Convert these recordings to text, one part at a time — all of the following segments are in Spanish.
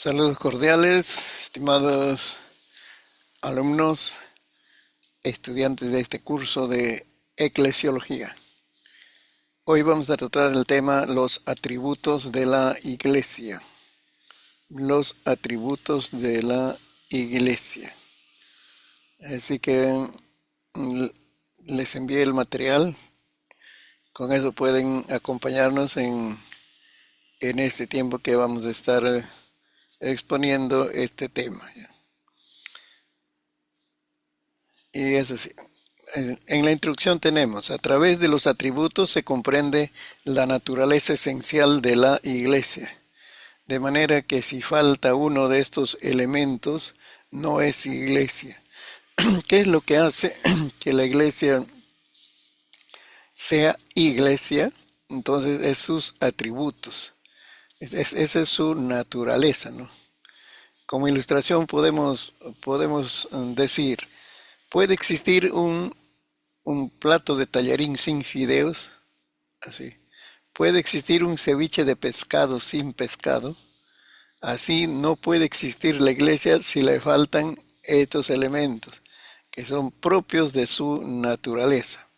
Saludos cordiales, estimados alumnos, estudiantes de este curso de Eclesiología. Hoy vamos a tratar el tema los atributos de la Iglesia. Los atributos de la Iglesia. Así que les envié el material. Con eso pueden acompañarnos en este tiempo que vamos a estar exponiendo este tema. Y es así. En la introducción tenemos, a través de los atributos se comprende la naturaleza esencial de la Iglesia, de manera que si falta uno de estos elementos, no es Iglesia. ¿Qué es lo que hace que la Iglesia sea Iglesia? Entonces es sus atributos, esa es su naturaleza, ¿no? Como ilustración podemos decir, puede existir un plato de tallarín sin fideos, así. Puede existir un ceviche de pescado sin pescado. Así no puede existir la Iglesia si le faltan estos elementos, que son propios de su naturaleza.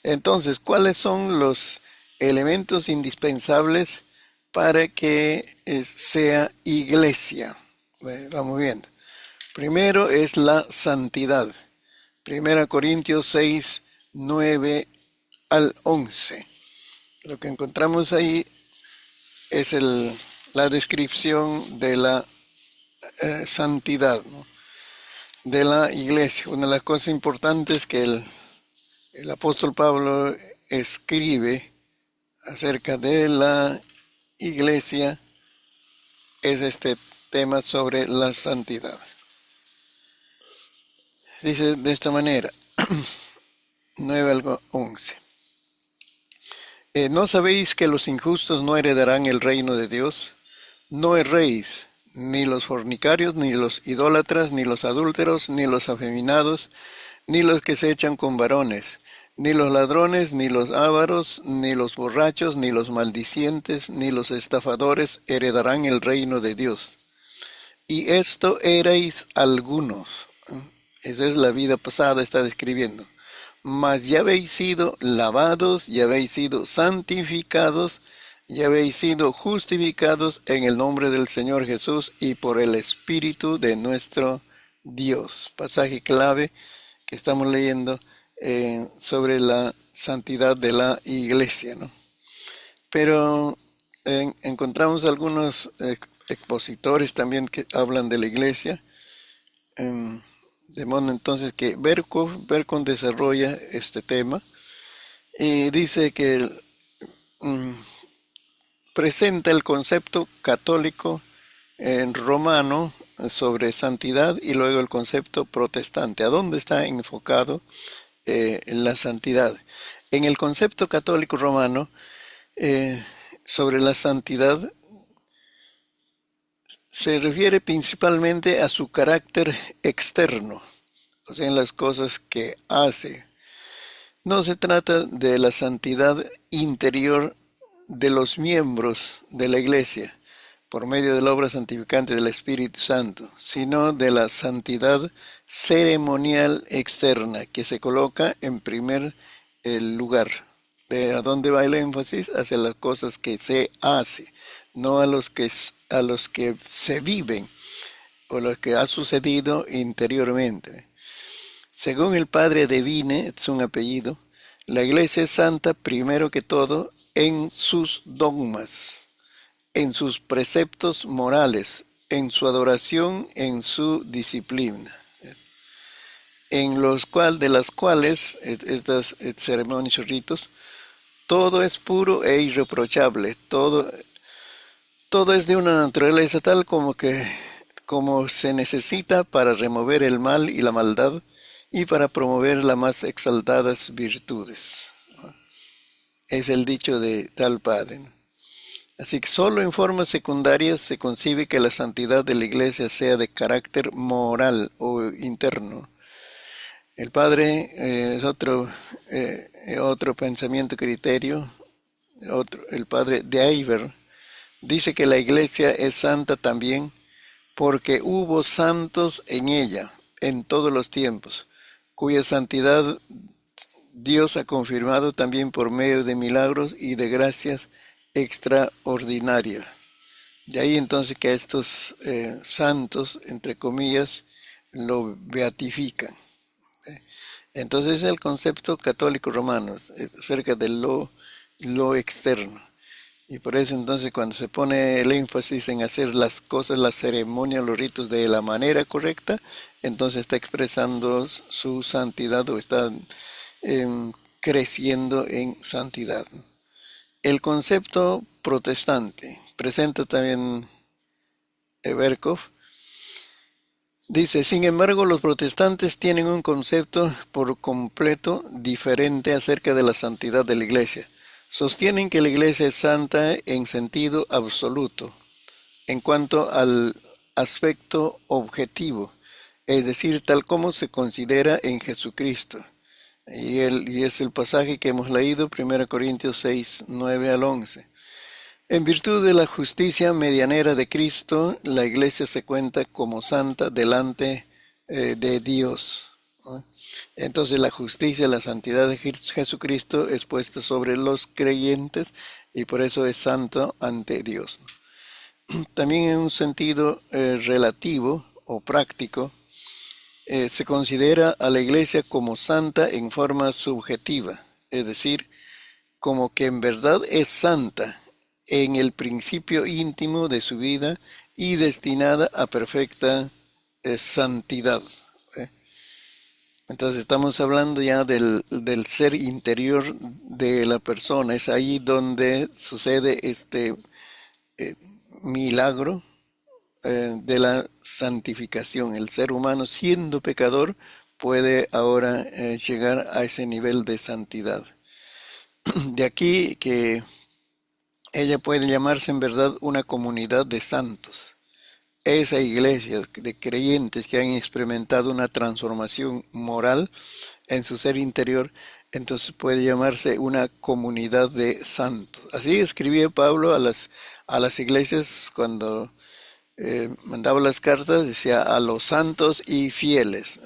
Entonces, ¿cuáles son los elementos indispensables para que sea Iglesia? Vamos viendo. Primero es la santidad. 1 Corintios 6, 9 al 11. Lo que encontramos ahí es la descripción de la santidad, ¿no?, de la Iglesia. Una de las cosas importantes que el apóstol Pablo escribe acerca de la Iglesia es este tema sobre la santidad. Dice de esta manera, 9 al 11. ¿No sabéis que los injustos no heredarán el reino de Dios? No erréis, ni los fornicarios, ni los idólatras, ni los adúlteros, ni los afeminados, ni los que se echan con varones, ni los ladrones, ni los ávaros, ni los borrachos, ni los maldicientes, ni los estafadores heredarán el reino de Dios. Y esto erais algunos. Esa es la vida pasada, está describiendo. Mas ya habéis sido lavados, ya habéis sido santificados, ya habéis sido justificados en el nombre del Señor Jesús y por el Espíritu de nuestro Dios. Pasaje clave que estamos leyendo sobre la santidad de la Iglesia, ¿no? Pero encontramos algunos expositores también que hablan de la Iglesia. De modo entonces que Berkon desarrolla este tema y dice que presenta el concepto católico romano sobre santidad y luego el concepto protestante. ¿A dónde está enfocado la santidad? En el concepto católico romano sobre la santidad se refiere principalmente a su carácter externo, o sea, en las cosas que hace. No se trata de la santidad interior de los miembros de la Iglesia, por medio de la obra santificante del Espíritu Santo, sino de la santidad ceremonial externa, que se coloca en primer lugar. ¿A dónde va el énfasis? Hacia las cosas que se hace, no a los que se viven o lo que ha sucedido interiormente. Según el padre Devine, es un apellido, la Iglesia es santa primero que todo en sus dogmas, en sus preceptos morales, en su adoración, en su disciplina, de las cuales estas ceremonias y ritos, todo es puro e irreprochable, todo es de una naturaleza tal como se necesita para remover el mal y la maldad y para promover las más exaltadas virtudes. Es el dicho de tal padre. Así que solo en formas secundarias se concibe que la santidad de la Iglesia sea de carácter moral o interno. El padre es otro pensamiento, criterio. El padre de Iver dice que la Iglesia es santa también porque hubo santos en ella en todos los tiempos, cuya santidad Dios ha confirmado también por medio de milagros y de gracias extraordinarias. De ahí entonces que estos santos, entre comillas, lo beatifican. Entonces es el concepto católico romano acerca de lo externo. Y por eso entonces cuando se pone el énfasis en hacer las cosas, las ceremonias, los ritos de la manera correcta, entonces está expresando su santidad o está creciendo en santidad. El concepto protestante presenta también Berkhof. Dice, sin embargo, los protestantes tienen un concepto por completo diferente acerca de la santidad de la Iglesia. Sostienen que la Iglesia es santa en sentido absoluto, en cuanto al aspecto objetivo, es decir, tal como se considera en Jesucristo. Y es el pasaje que hemos leído, 1 Corintios 6, 9 al 11. En virtud de la justicia medianera de Cristo, la Iglesia se cuenta como santa delante de Dios, ¿no? Entonces la justicia, la santidad de Jesucristo es puesta sobre los creyentes y por eso es santo ante Dios. También en un sentido relativo o práctico, se considera a la Iglesia como santa en forma subjetiva, es decir, como que en verdad es santa en el principio íntimo de su vida y destinada a perfecta santidad. Entonces estamos hablando ya del ser interior de la persona. Es ahí donde sucede este milagro de la santificación. El ser humano, siendo pecador, puede ahora llegar a ese nivel de santidad. De aquí que ella puede llamarse en verdad una comunidad de santos. Esa iglesia de creyentes que han experimentado una transformación moral en su ser interior, entonces puede llamarse una comunidad de santos. Así escribía Pablo a las iglesias cuando mandaba las cartas, decía a los santos y fieles.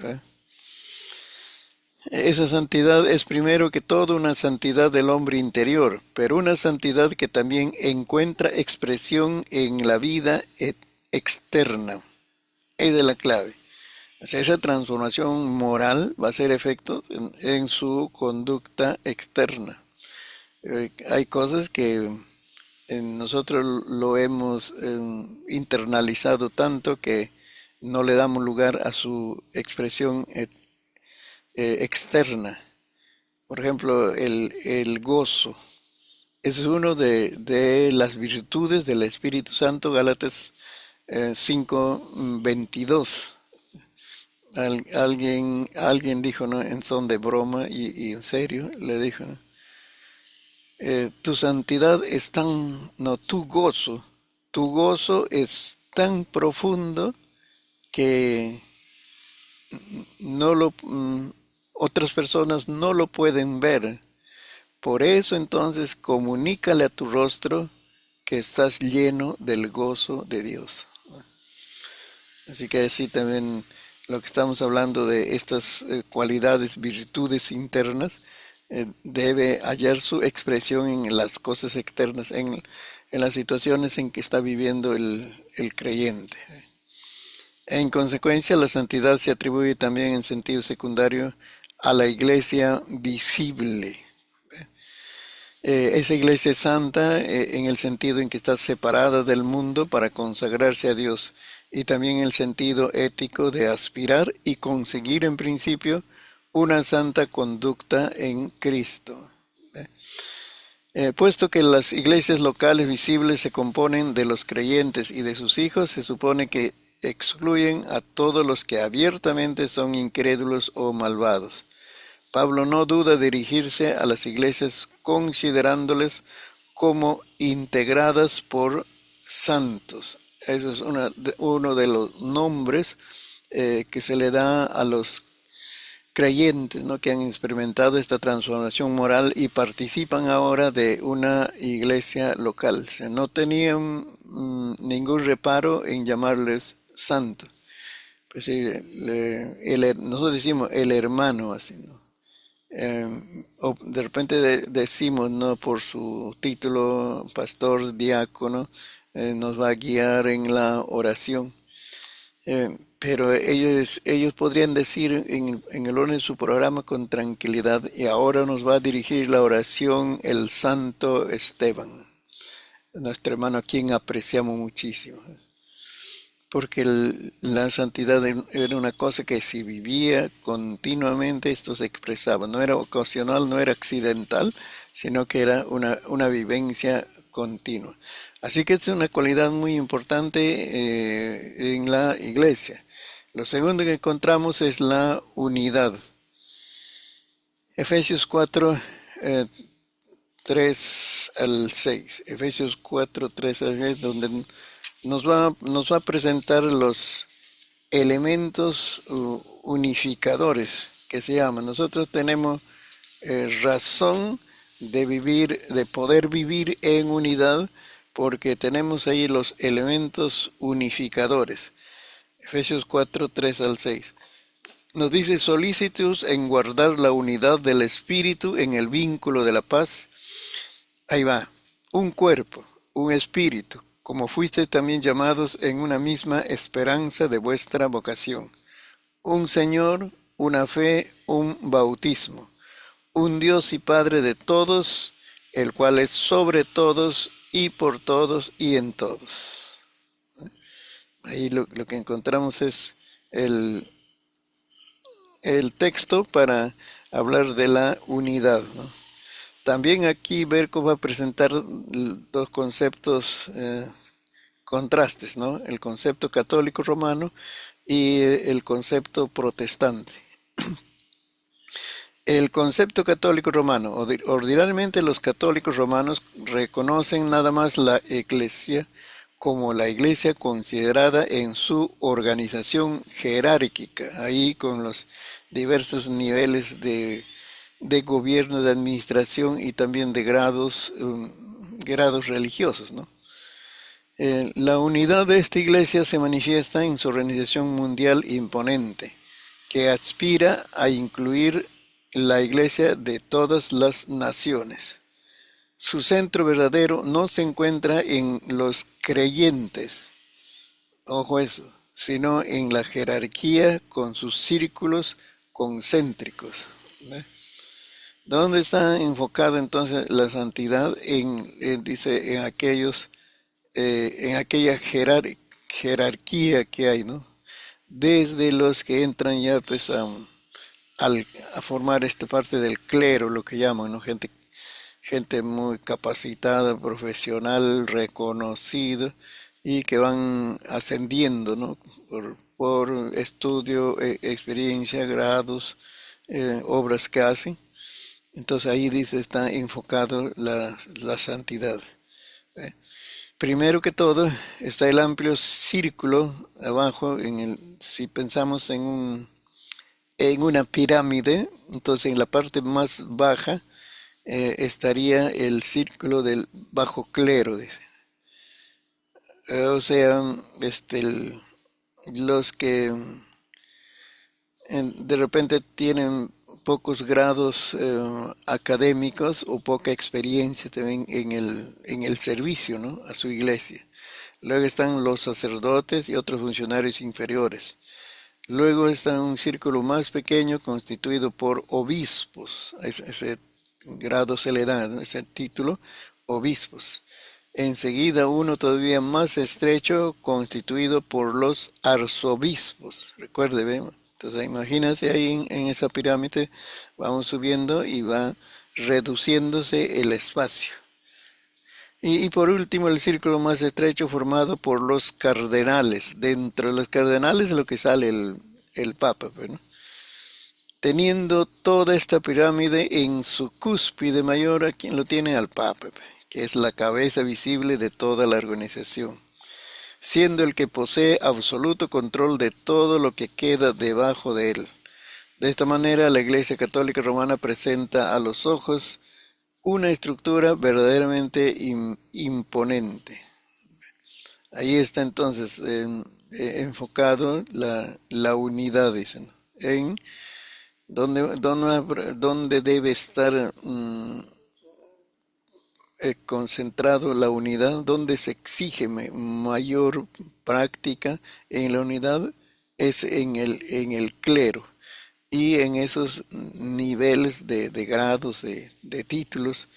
Esa santidad es primero que todo una santidad del hombre interior, pero una santidad que también encuentra expresión en la vida externa. Es de la clave. O sea, esa transformación moral va a ser efecto en su conducta externa. Hay cosas que nosotros lo hemos internalizado tanto que no le damos lugar a su expresión externa. Por ejemplo, el gozo. Es uno de las virtudes del Espíritu Santo, Gálatas 5:22. Alguien dijo, ¿no?, en son de broma y en serio, le dijo, ¿no?, tu santidad es tan, no, tu gozo es tan profundo que no otras personas no lo pueden ver. Por eso entonces comunícale a tu rostro que estás lleno del gozo de Dios. Así que así también lo que estamos hablando de estas cualidades, virtudes internas, debe hallar su expresión en las cosas externas, en las situaciones en que está viviendo el creyente. En consecuencia, la santidad se atribuye también en sentido secundario a la iglesia visible. Esa iglesia es santa en el sentido en que está separada del mundo para consagrarse a Dios, y también en el sentido ético de aspirar y conseguir en principio una santa conducta en Cristo. Puesto que las iglesias locales visibles se componen de los creyentes y de sus hijos, se supone que excluyen a todos los que abiertamente son incrédulos o malvados. Pablo no duda dirigirse a las iglesias considerándoles como integradas por santos. Eso es uno de los nombres que se le da a los creyentes, ¿no?, que han experimentado esta transformación moral y participan ahora de una iglesia local. O sea, no tenían ningún reparo en llamarles santo. Pues sí, nosotros decimos el hermano, así, ¿no? O de repente decimos, ¿no? Por su título, pastor, diácono, nos va a guiar en la oración. Pero ellos podrían decir en el orden de su programa con tranquilidad, y ahora nos va a dirigir la oración el santo Esteban, nuestro hermano a quien apreciamos muchísimo. Porque la santidad era una cosa que si vivía continuamente, esto se expresaba. No era ocasional, no era accidental, sino que era una vivencia continua. Así que es una cualidad muy importante en la iglesia. Lo segundo que encontramos es la unidad. Efesios 4, 3 al 6. Efesios 4, 3 al 6, donde nos va a presentar los elementos unificadores que se llaman. Nosotros tenemos razón de vivir, de poder vivir en unidad, porque tenemos ahí los elementos unificadores. Efesios 4, 3 al 6. Nos dice: solícitos en guardar la unidad del Espíritu en el vínculo de la paz. Ahí va, un cuerpo, un espíritu, como fuisteis también llamados en una misma esperanza de vuestra vocación. Un Señor, una fe, un bautismo. Un Dios y Padre de todos, el cual es sobre todos y por todos y en todos. Ahí lo que encontramos es el texto para hablar de la unidad, ¿no? También aquí Berco va a presentar dos conceptos contrastes, ¿no? El concepto católico romano y el concepto protestante. El concepto católico romano, ordinariamente los católicos romanos reconocen nada más la iglesia como la iglesia considerada en su organización jerárquica, ahí con los diversos niveles de gobierno, de administración y también de grados religiosos, ¿no? La unidad de esta iglesia se manifiesta en su organización mundial imponente, que aspira a incluir la iglesia de todas las naciones. Su centro verdadero no se encuentra en los creyentes, ojo eso, sino en la jerarquía con sus círculos concéntricos, ¿ve? ¿Dónde está enfocada entonces la santidad? Dice, en aquella jerarquía que hay, ¿no? Desde los que entran ya pues a formar esta parte del clero, lo que llaman, ¿no? Gente muy capacitada, profesional, reconocida y que van ascendiendo, ¿no? Por estudio, experiencia, grados, obras que hacen. Entonces ahí dice, está enfocado la santidad. ¿Eh? Primero que todo está el amplio círculo abajo, si pensamos en una pirámide, entonces en la parte más baja estaría el círculo del bajo clero, dice. O sea, los que de repente tienen pocos grados académicos o poca experiencia también en el servicio, ¿no? A su iglesia. Luego están los sacerdotes y otros funcionarios inferiores. Luego está un círculo más pequeño constituido por obispos. Ese grado se le da, ¿no? Ese título, obispos. Enseguida uno todavía más estrecho constituido por los arzobispos. Recuerde, ¿ve? Entonces imagínate ahí en esa pirámide, vamos subiendo y va reduciéndose el espacio. Y por último el círculo más estrecho formado por los cardenales. Dentro de los cardenales es lo que sale el Papa, ¿no? Teniendo toda esta pirámide en su cúspide mayor, ¿a quien lo tiene? Al Papa, que es la cabeza visible de toda la organización, siendo el que posee absoluto control de todo lo que queda debajo de él. De esta manera, la Iglesia Católica Romana presenta a los ojos una estructura verdaderamente imponente. Ahí está entonces enfocado la unidad, dicen, en donde debe estar concentrado la unidad, donde se exige mayor práctica en la unidad, es en el clero y en esos niveles de grados, de títulos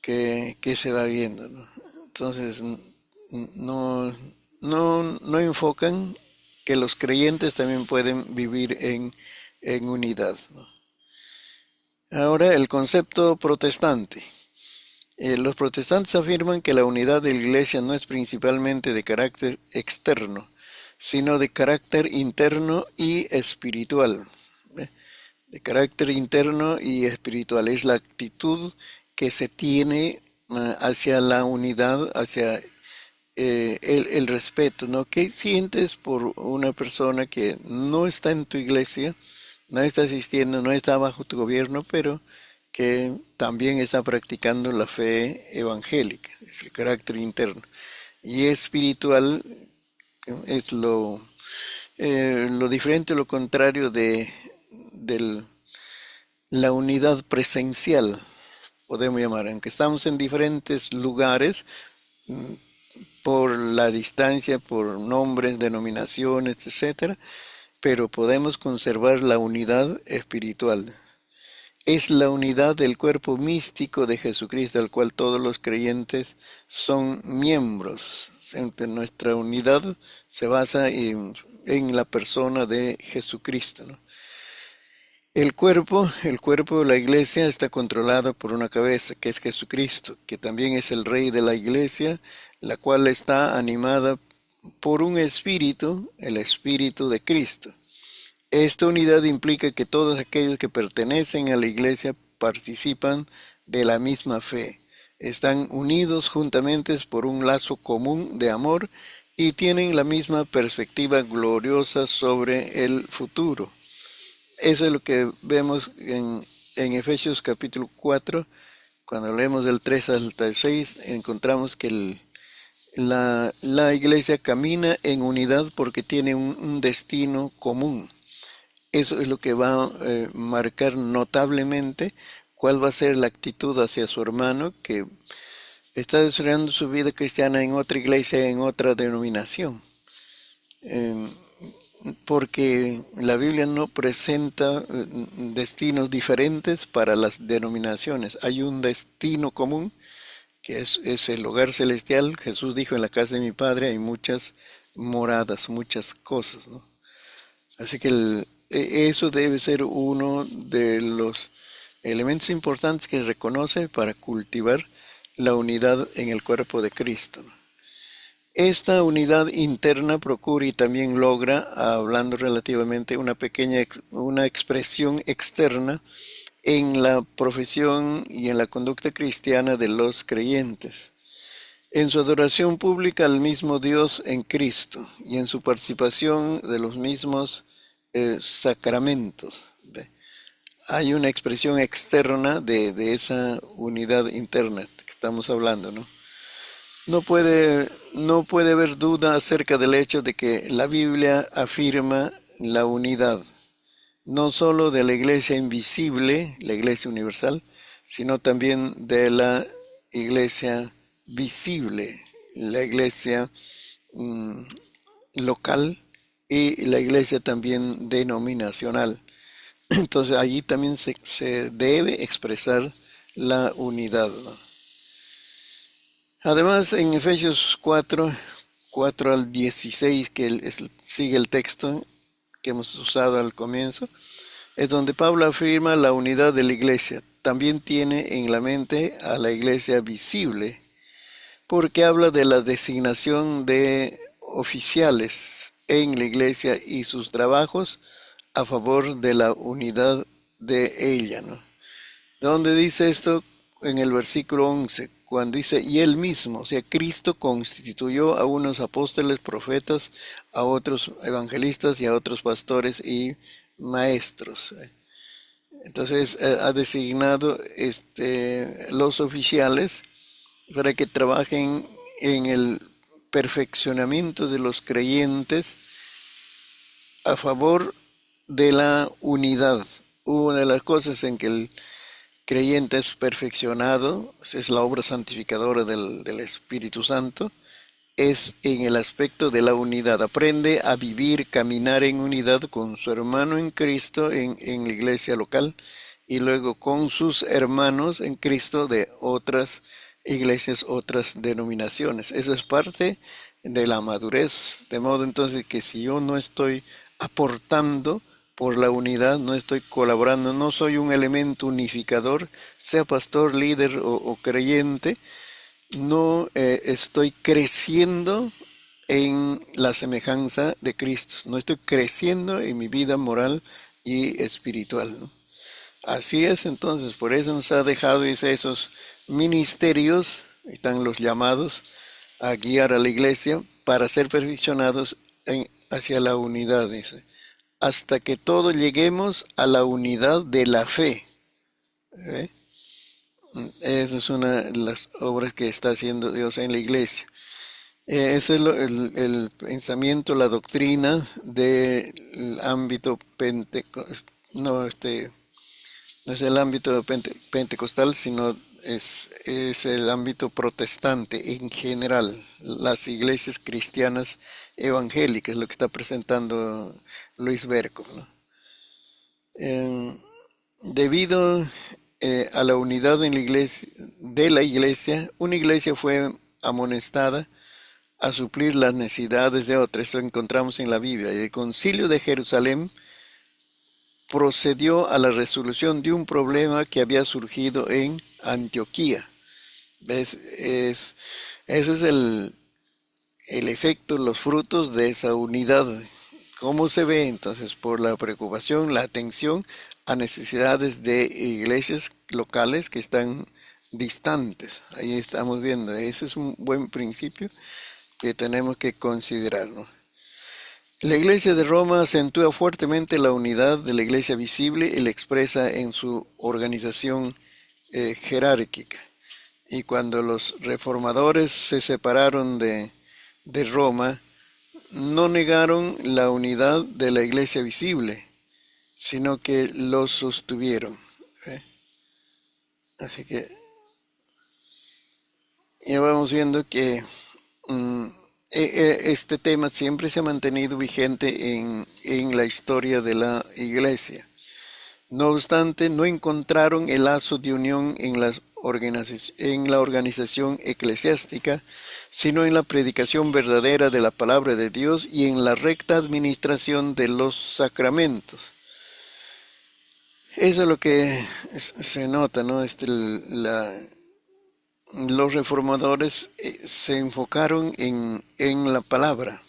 que se va viendo, ¿no? Entonces, no, no enfocan que los creyentes también pueden vivir en unidad, ¿no? Ahora, el concepto protestante. Los protestantes afirman que la unidad de la iglesia no es principalmente de carácter externo, sino de carácter interno y espiritual. ¿Ve? De carácter interno y espiritual. Es la actitud que se tiene hacia la unidad, hacia el respeto, ¿no? ¿Qué sientes por una persona que no está en tu iglesia, no está asistiendo, no está bajo tu gobierno, pero que también está practicando la fe evangélica? Es el carácter interno. Y espiritual es lo diferente, lo contrario de la unidad presencial, podemos llamar, aunque estamos en diferentes lugares, por la distancia, por nombres, denominaciones, etcétera, pero podemos conservar la unidad espiritual. Es la unidad del cuerpo místico de Jesucristo, al cual todos los creyentes son miembros. Nuestra unidad se basa en la persona de Jesucristo, ¿no? El cuerpo de la iglesia está controlado por una cabeza, que es Jesucristo, que también es el rey de la iglesia, la cual está animada por un espíritu, el espíritu de Cristo. Esta unidad implica que todos aquellos que pertenecen a la iglesia participan de la misma fe, están unidos juntamente por un lazo común de amor y tienen la misma perspectiva gloriosa sobre el futuro. Eso es lo que vemos en Efesios capítulo 4, cuando leemos del 3 hasta el 6, encontramos que la iglesia camina en unidad porque tiene un destino común. Eso es lo que va a marcar notablemente cuál va a ser la actitud hacia su hermano que está desarrollando su vida cristiana en otra iglesia, en otra denominación. Porque la Biblia no presenta destinos diferentes para las denominaciones. Hay un destino común, que es el hogar celestial. Jesús dijo, en la casa de mi Padre hay muchas moradas, muchas cosas, ¿no? Así que eso debe ser uno de los elementos importantes que reconoce para cultivar la unidad en el cuerpo de Cristo, ¿no? Esta unidad interna procura y también logra, hablando relativamente, una expresión externa en la profesión y en la conducta cristiana de los creyentes, en su adoración pública al mismo Dios en Cristo y en su participación de los mismos sacramentos. Hay una expresión externa de esa unidad interna que estamos hablando, ¿no? No puede haber duda acerca del hecho de que la Biblia afirma la unidad, no solo de la iglesia invisible, la iglesia universal, sino también de la iglesia visible, la iglesia local y la iglesia también denominacional. Entonces allí también se debe expresar la unidad, ¿no? Además, en Efesios 4 al 16, que sigue el texto que hemos usado al comienzo, es donde Pablo afirma la unidad de la iglesia. También tiene en la mente a la iglesia visible, porque habla de la designación de oficiales en la iglesia y sus trabajos a favor de la unidad de ella, ¿no? ¿Dónde dice esto? En el versículo 11, cuando dice, y él mismo, o sea, Cristo constituyó a unos apóstoles, profetas, a otros evangelistas y a otros pastores y maestros. Entonces ha designado los oficiales para que trabajen en el perfeccionamiento de los creyentes a favor de la unidad. Una de las cosas en que el creyente es perfeccionado, es la obra santificadora del Espíritu Santo, es en el aspecto de la unidad. Aprende a vivir, caminar en unidad con su hermano en Cristo en la iglesia local y luego con sus hermanos en Cristo de otras iglesias, otras denominaciones. Eso es parte de la madurez, de modo entonces que si yo no estoy aportando por la unidad, no estoy colaborando, no soy un elemento unificador, sea pastor, líder o creyente, no estoy creciendo en la semejanza de Cristo, no estoy creciendo en mi vida moral y espiritual, ¿no? Así es entonces, por eso nos ha dejado esos ministerios, están los llamados a guiar a la iglesia para ser perfeccionados hacia la unidad, dice, hasta que todos lleguemos a la unidad de la fe. ¿Eh? Esa es una de las obras que está haciendo Dios en la iglesia. Ese es el pensamiento, la doctrina del ámbito pentecostal, no, no es el ámbito pentecostal, sino es el ámbito protestante en general, las iglesias cristianas evangélicas, lo que está presentando Luis Berco, ¿no? Debido a la unidad en la iglesia, una iglesia fue amonestada a suplir las necesidades de otra. Esto encontramos en la Biblia. El Concilio de Jerusalén procedió a la resolución de un problema que había surgido en Antioquía. ¿Ves? Ese es el efecto, los frutos de esa unidad. ¿Cómo se ve entonces? Por la preocupación, la atención a necesidades de iglesias locales que están distantes. Ahí estamos viendo, ese es un buen principio que tenemos que considerar, ¿no? La Iglesia de Roma acentúa fuertemente la unidad de la Iglesia visible y la expresa en su organización jerárquica. Y cuando los reformadores se separaron de Roma, no negaron la unidad de la iglesia visible, sino que lo sostuvieron. ¿Eh? Así que ya vamos viendo que este tema siempre se ha mantenido vigente en la historia de la iglesia. No obstante, no encontraron el lazo de unión en la organización eclesiástica, sino en la predicación verdadera de la palabra de Dios y en la recta administración de los sacramentos. Eso es lo que se nota, ¿no? Los reformadores se enfocaron en la palabra.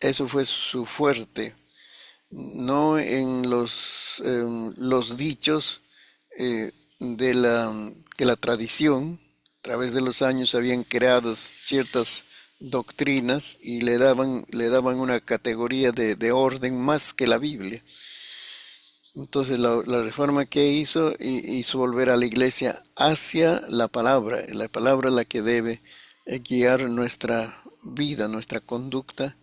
Eso fue su fuerte, no en los dichos que la tradición, a través de los años habían creado ciertas doctrinas y le daban una categoría de orden más que la Biblia. Entonces la reforma que hizo volver a la iglesia hacia la palabra la que debe guiar nuestra vida, nuestra conducta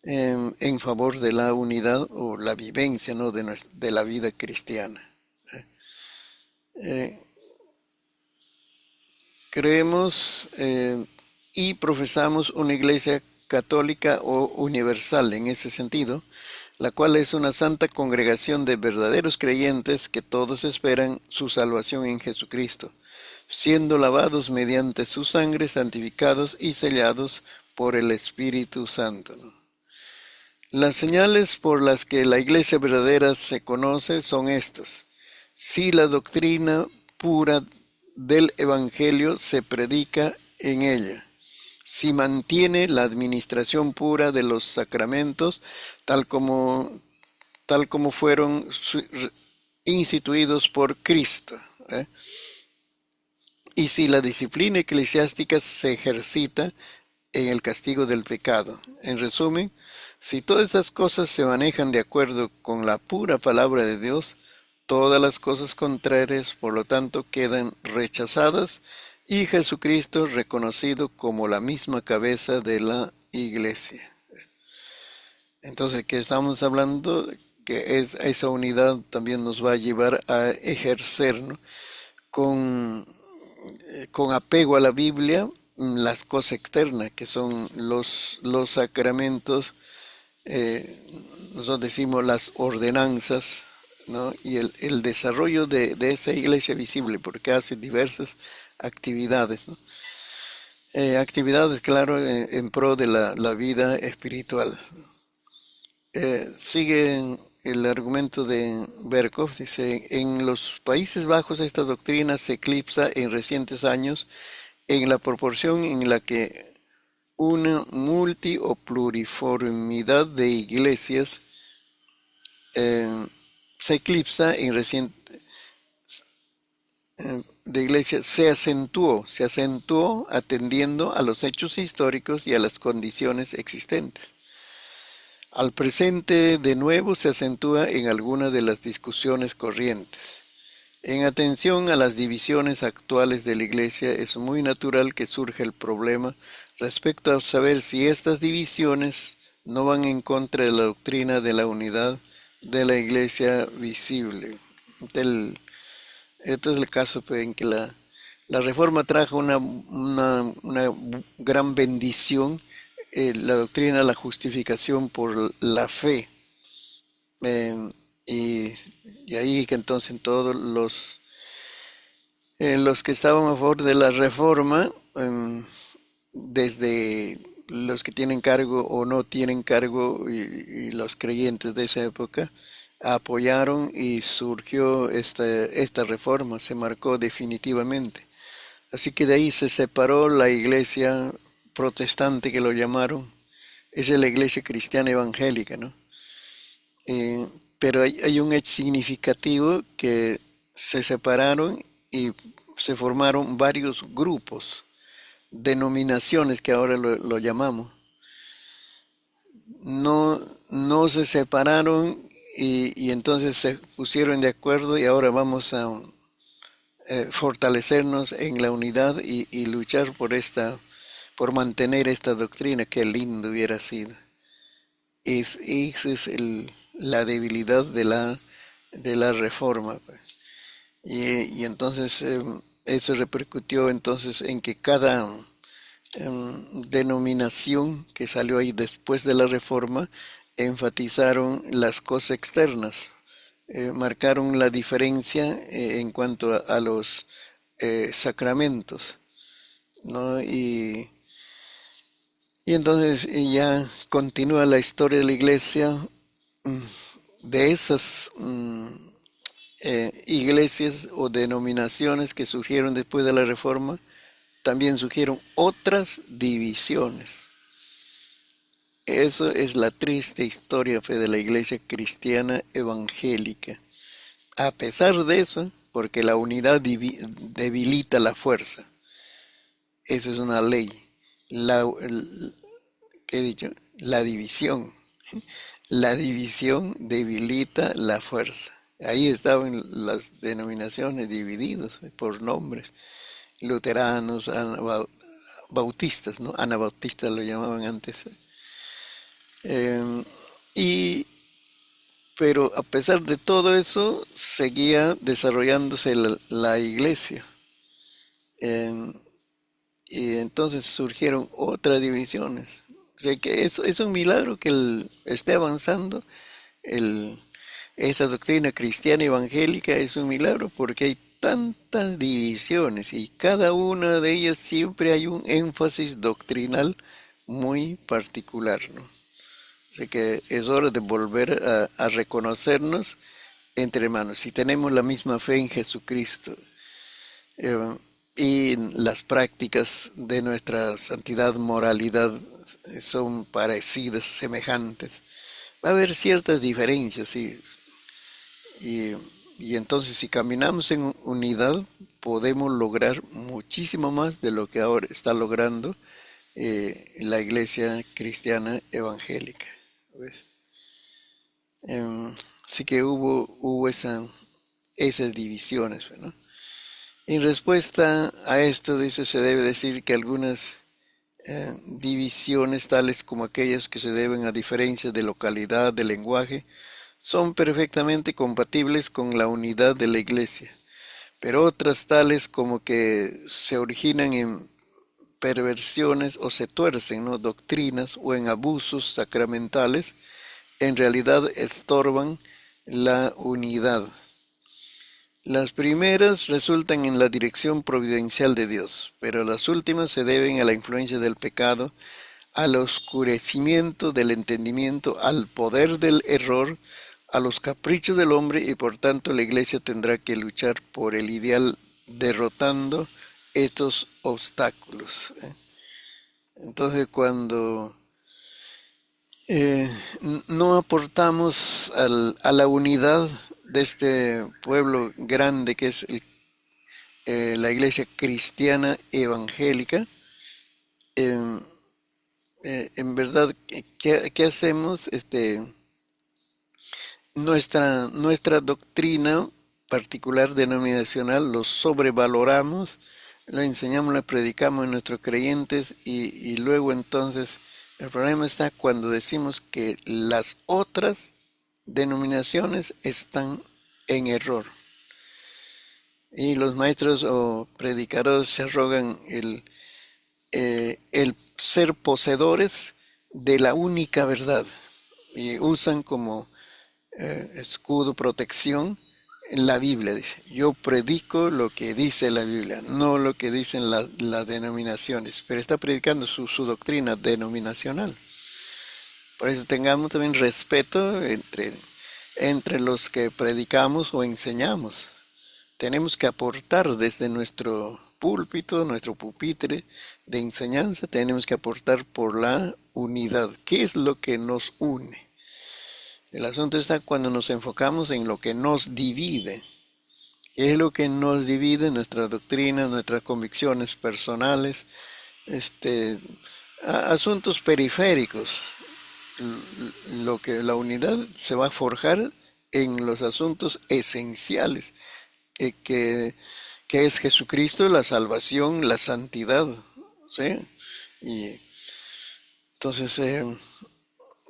en favor de la unidad o la vivencia, ¿no?, de la vida cristiana. Creemos y profesamos una iglesia católica o universal en ese sentido, la cual es una santa congregación de verdaderos creyentes que todos esperan su salvación en Jesucristo, siendo lavados mediante su sangre, santificados y sellados por el Espíritu Santo, ¿no? Las señales por las que la iglesia verdadera se conoce son estas. Si la doctrina pura del Evangelio se predica en ella, si mantiene la administración pura de los sacramentos tal como fueron instituidos por Cristo, y si la disciplina eclesiástica se ejercita en el castigo del pecado. En resumen, si todas esas cosas se manejan de acuerdo con la pura palabra de Dios, todas las cosas contrarias, por lo tanto, quedan rechazadas y Jesucristo reconocido como la misma cabeza de la iglesia. Entonces, que estamos hablando que esa unidad también nos va a llevar a ejercer, ¿no? con, con apego a la Biblia las cosas externas, que son los sacramentos, eh, nosotros decimos las ordenanzas, ¿no? Y el desarrollo de esa iglesia visible, porque hace diversas actividades, ¿no? Actividades, claro, en pro de la vida espiritual. Sigue el argumento de Berkov, dice, en los Países Bajos esta doctrina se eclipsa en recientes años en la proporción en la que una multi o pluriformidad de iglesias eh, se eclipsa en reciente de iglesias se acentuó atendiendo a los hechos históricos y a las condiciones existentes. Al presente, de nuevo, se acentúa en algunas de las discusiones corrientes. En atención a las divisiones actuales de la Iglesia, es muy natural que surja el problema respecto a saber si estas divisiones no van en contra de la doctrina de la unidad de la Iglesia visible. Este es el caso pues, en que la Reforma trajo una gran bendición, la doctrina de la justificación por la fe. eh, y, y ahí que entonces todos los que estaban a favor de la Reforma, desde los que tienen cargo o no tienen cargo y los creyentes de esa época, apoyaron y surgió esta reforma, se marcó definitivamente. Así que de ahí se separó la iglesia protestante que lo llamaron, esa es la iglesia cristiana evangélica, ¿no? Eh, pero hay un hecho significativo que se separaron y se formaron varios grupos, denominaciones que ahora lo llamamos. No, no se separaron y entonces se pusieron de acuerdo y ahora vamos a fortalecernos en la unidad y luchar por mantener esta doctrina. Qué lindo hubiera sido. Esa es la debilidad de la reforma, pues. Y entonces eso repercutió entonces en que cada denominación que salió ahí después de la reforma enfatizaron las cosas externas, marcaron la diferencia en cuanto a los sacramentos, ¿no? Y entonces ya continúa la historia de la iglesia, mm, de esas iglesias o denominaciones que surgieron después de la Reforma, también surgieron otras divisiones. Eso es la triste historia fe de la iglesia cristiana evangélica. A pesar de eso, porque la unidad debilita la fuerza. Eso es una ley. ¿Qué he dicho? La división. La división debilita la fuerza. Ahí estaban las denominaciones divididas por nombres. Luteranos, bautistas, ¿no? Anabautistas lo llamaban antes. Eh, y, pero a pesar de todo eso, seguía desarrollándose la iglesia. Eh, y entonces surgieron otras divisiones. O sea que es un milagro que esté avanzando el, esta doctrina cristiana evangélica, es un milagro porque hay tantas divisiones y cada una de ellas siempre hay un énfasis doctrinal muy particular, ¿no? Así que es hora de volver a reconocernos entre hermanos. Si tenemos la misma fe en Jesucristo, eh, y las prácticas de nuestra santidad, moralidad son parecidas, semejantes, va a haber ciertas diferencias, sí. Y, y entonces si caminamos en unidad, podemos lograr muchísimo más de lo que ahora está logrando la iglesia cristiana evangélica. ¿Ves? Así que hubo esas divisiones, ¿no? En respuesta a esto, dice, se debe decir que algunas divisiones, tales como aquellas que se deben a diferencias de localidad, de lenguaje, son perfectamente compatibles con la unidad de la Iglesia, pero otras tales como que se originan en perversiones o se tuercen, ¿no?, doctrinas o en abusos sacramentales, en realidad estorban la unidad. Las primeras resultan en la dirección providencial de Dios, pero las últimas se deben a la influencia del pecado, al oscurecimiento del entendimiento, al poder del error, a los caprichos del hombre, y por tanto la Iglesia tendrá que luchar por el ideal derrotando estos obstáculos. Entonces, cuando eh, no aportamos a la unidad de este pueblo grande que es la Iglesia cristiana evangélica, eh, en verdad, ¿qué hacemos? Nuestra doctrina particular denominacional lo sobrevaloramos, lo enseñamos, lo predicamos en nuestros creyentes y luego entonces el problema está cuando decimos que las otras denominaciones están en error. Y los maestros o predicadores se arrogan el ser poseedores de la única verdad y usan como escudo, protección, la Biblia. Dice, yo predico lo que dice la Biblia, no lo que dicen las denominaciones, pero está predicando su doctrina denominacional. Por eso tengamos también respeto entre los que predicamos o enseñamos. Tenemos que aportar desde nuestro púlpito, nuestro pupitre de enseñanza, tenemos que aportar por la unidad. ¿Qué es lo que nos une? El asunto está cuando nos enfocamos en lo que nos divide. ¿Qué es lo que nos divide? Nuestra doctrina, nuestras convicciones personales, asuntos periféricos. Lo que la unidad se va a forjar en los asuntos esenciales, eh, que, que es Jesucristo, la salvación, la santidad, ¿sí? Y entonces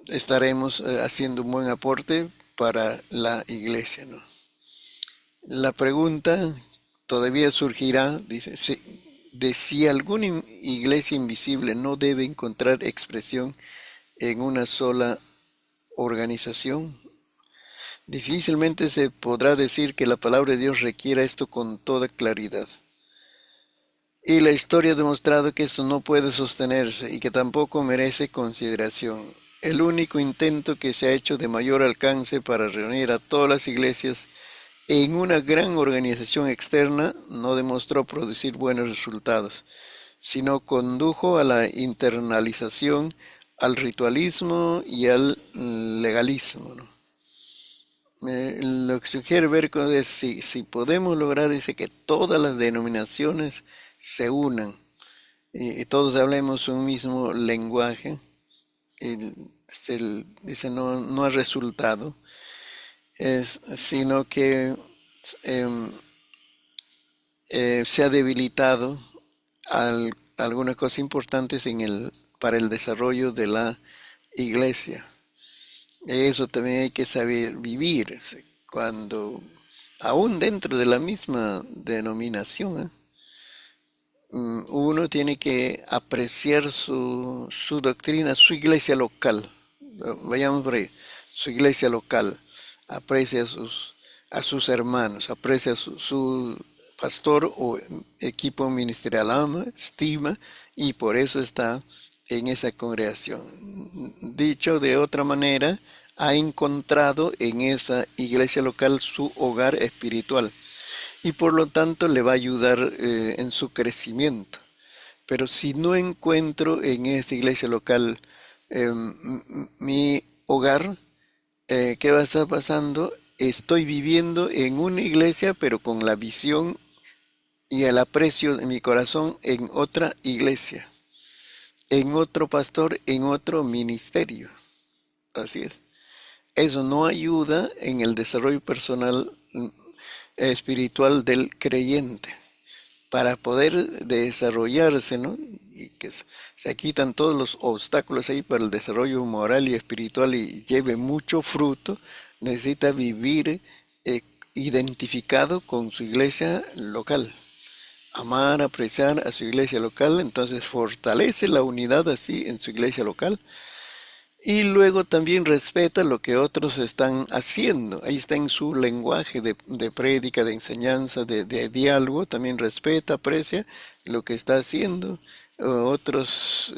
estaremos haciendo un buen aporte para la iglesia, ¿no? La pregunta todavía surgirá, dice, de si alguna iglesia invisible no debe encontrar expresión en una sola organización. Difícilmente se podrá decir que la palabra de Dios requiera esto con toda claridad. Y la historia ha demostrado que esto no puede sostenerse y que tampoco merece consideración. El único intento que se ha hecho de mayor alcance para reunir a todas las iglesias en una gran organización externa no demostró producir buenos resultados, sino condujo a la internalización, al ritualismo y al legalismo, ¿no? Lo que sugiere ver es si podemos lograr, dice, que todas las denominaciones se unan y todos hablemos un mismo lenguaje, dice, no ha resultado, sino que em, se ha debilitado algunas cosas importantes para el desarrollo de la iglesia. Eso también hay que saber vivir cuando, aún dentro de la misma denominación, uno tiene que apreciar su doctrina, su iglesia local. Vayamos por ahí, su iglesia local. Aprecia a sus hermanos, aprecia su pastor o equipo ministerial, ama, estima, y por eso está en esa congregación. Dicho de otra manera, ha encontrado en esa iglesia local su hogar espiritual y por lo tanto le va a ayudar en su crecimiento. Pero si no encuentro en esa iglesia local mi hogar, ¿qué va a estar pasando? Estoy viviendo en una iglesia, pero con la visión y el aprecio de mi corazón en otra iglesia, en otro pastor, en otro ministerio. Así es. Eso no ayuda en el desarrollo personal espiritual del creyente. para poder desarrollarse, ¿no? Y que se quitan todos los obstáculos ahí para el desarrollo moral y espiritual y lleve mucho fruto, necesita vivir eh, identificado con su iglesia local. Amar, apreciar a su iglesia local, entonces fortalece la unidad así en su iglesia local y luego también respeta lo que otros están haciendo. Ahí está en su lenguaje de prédica, de enseñanza, de diálogo. También respeta, aprecia lo que está haciendo otros,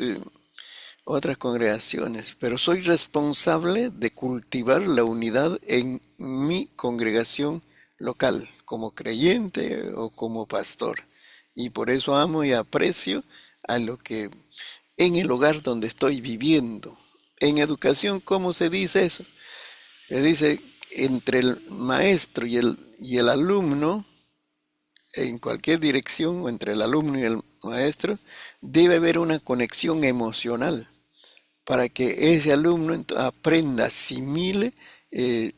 otras congregaciones. Pero soy responsable de cultivar la unidad en mi congregación local, como creyente o como pastor. Y por eso amo y aprecio a lo que en el hogar donde estoy viviendo. En educación, ¿cómo se dice eso? Se dice entre el maestro y el alumno, en cualquier dirección, o entre el alumno y el maestro, debe haber una conexión emocional para que ese alumno aprenda, asimile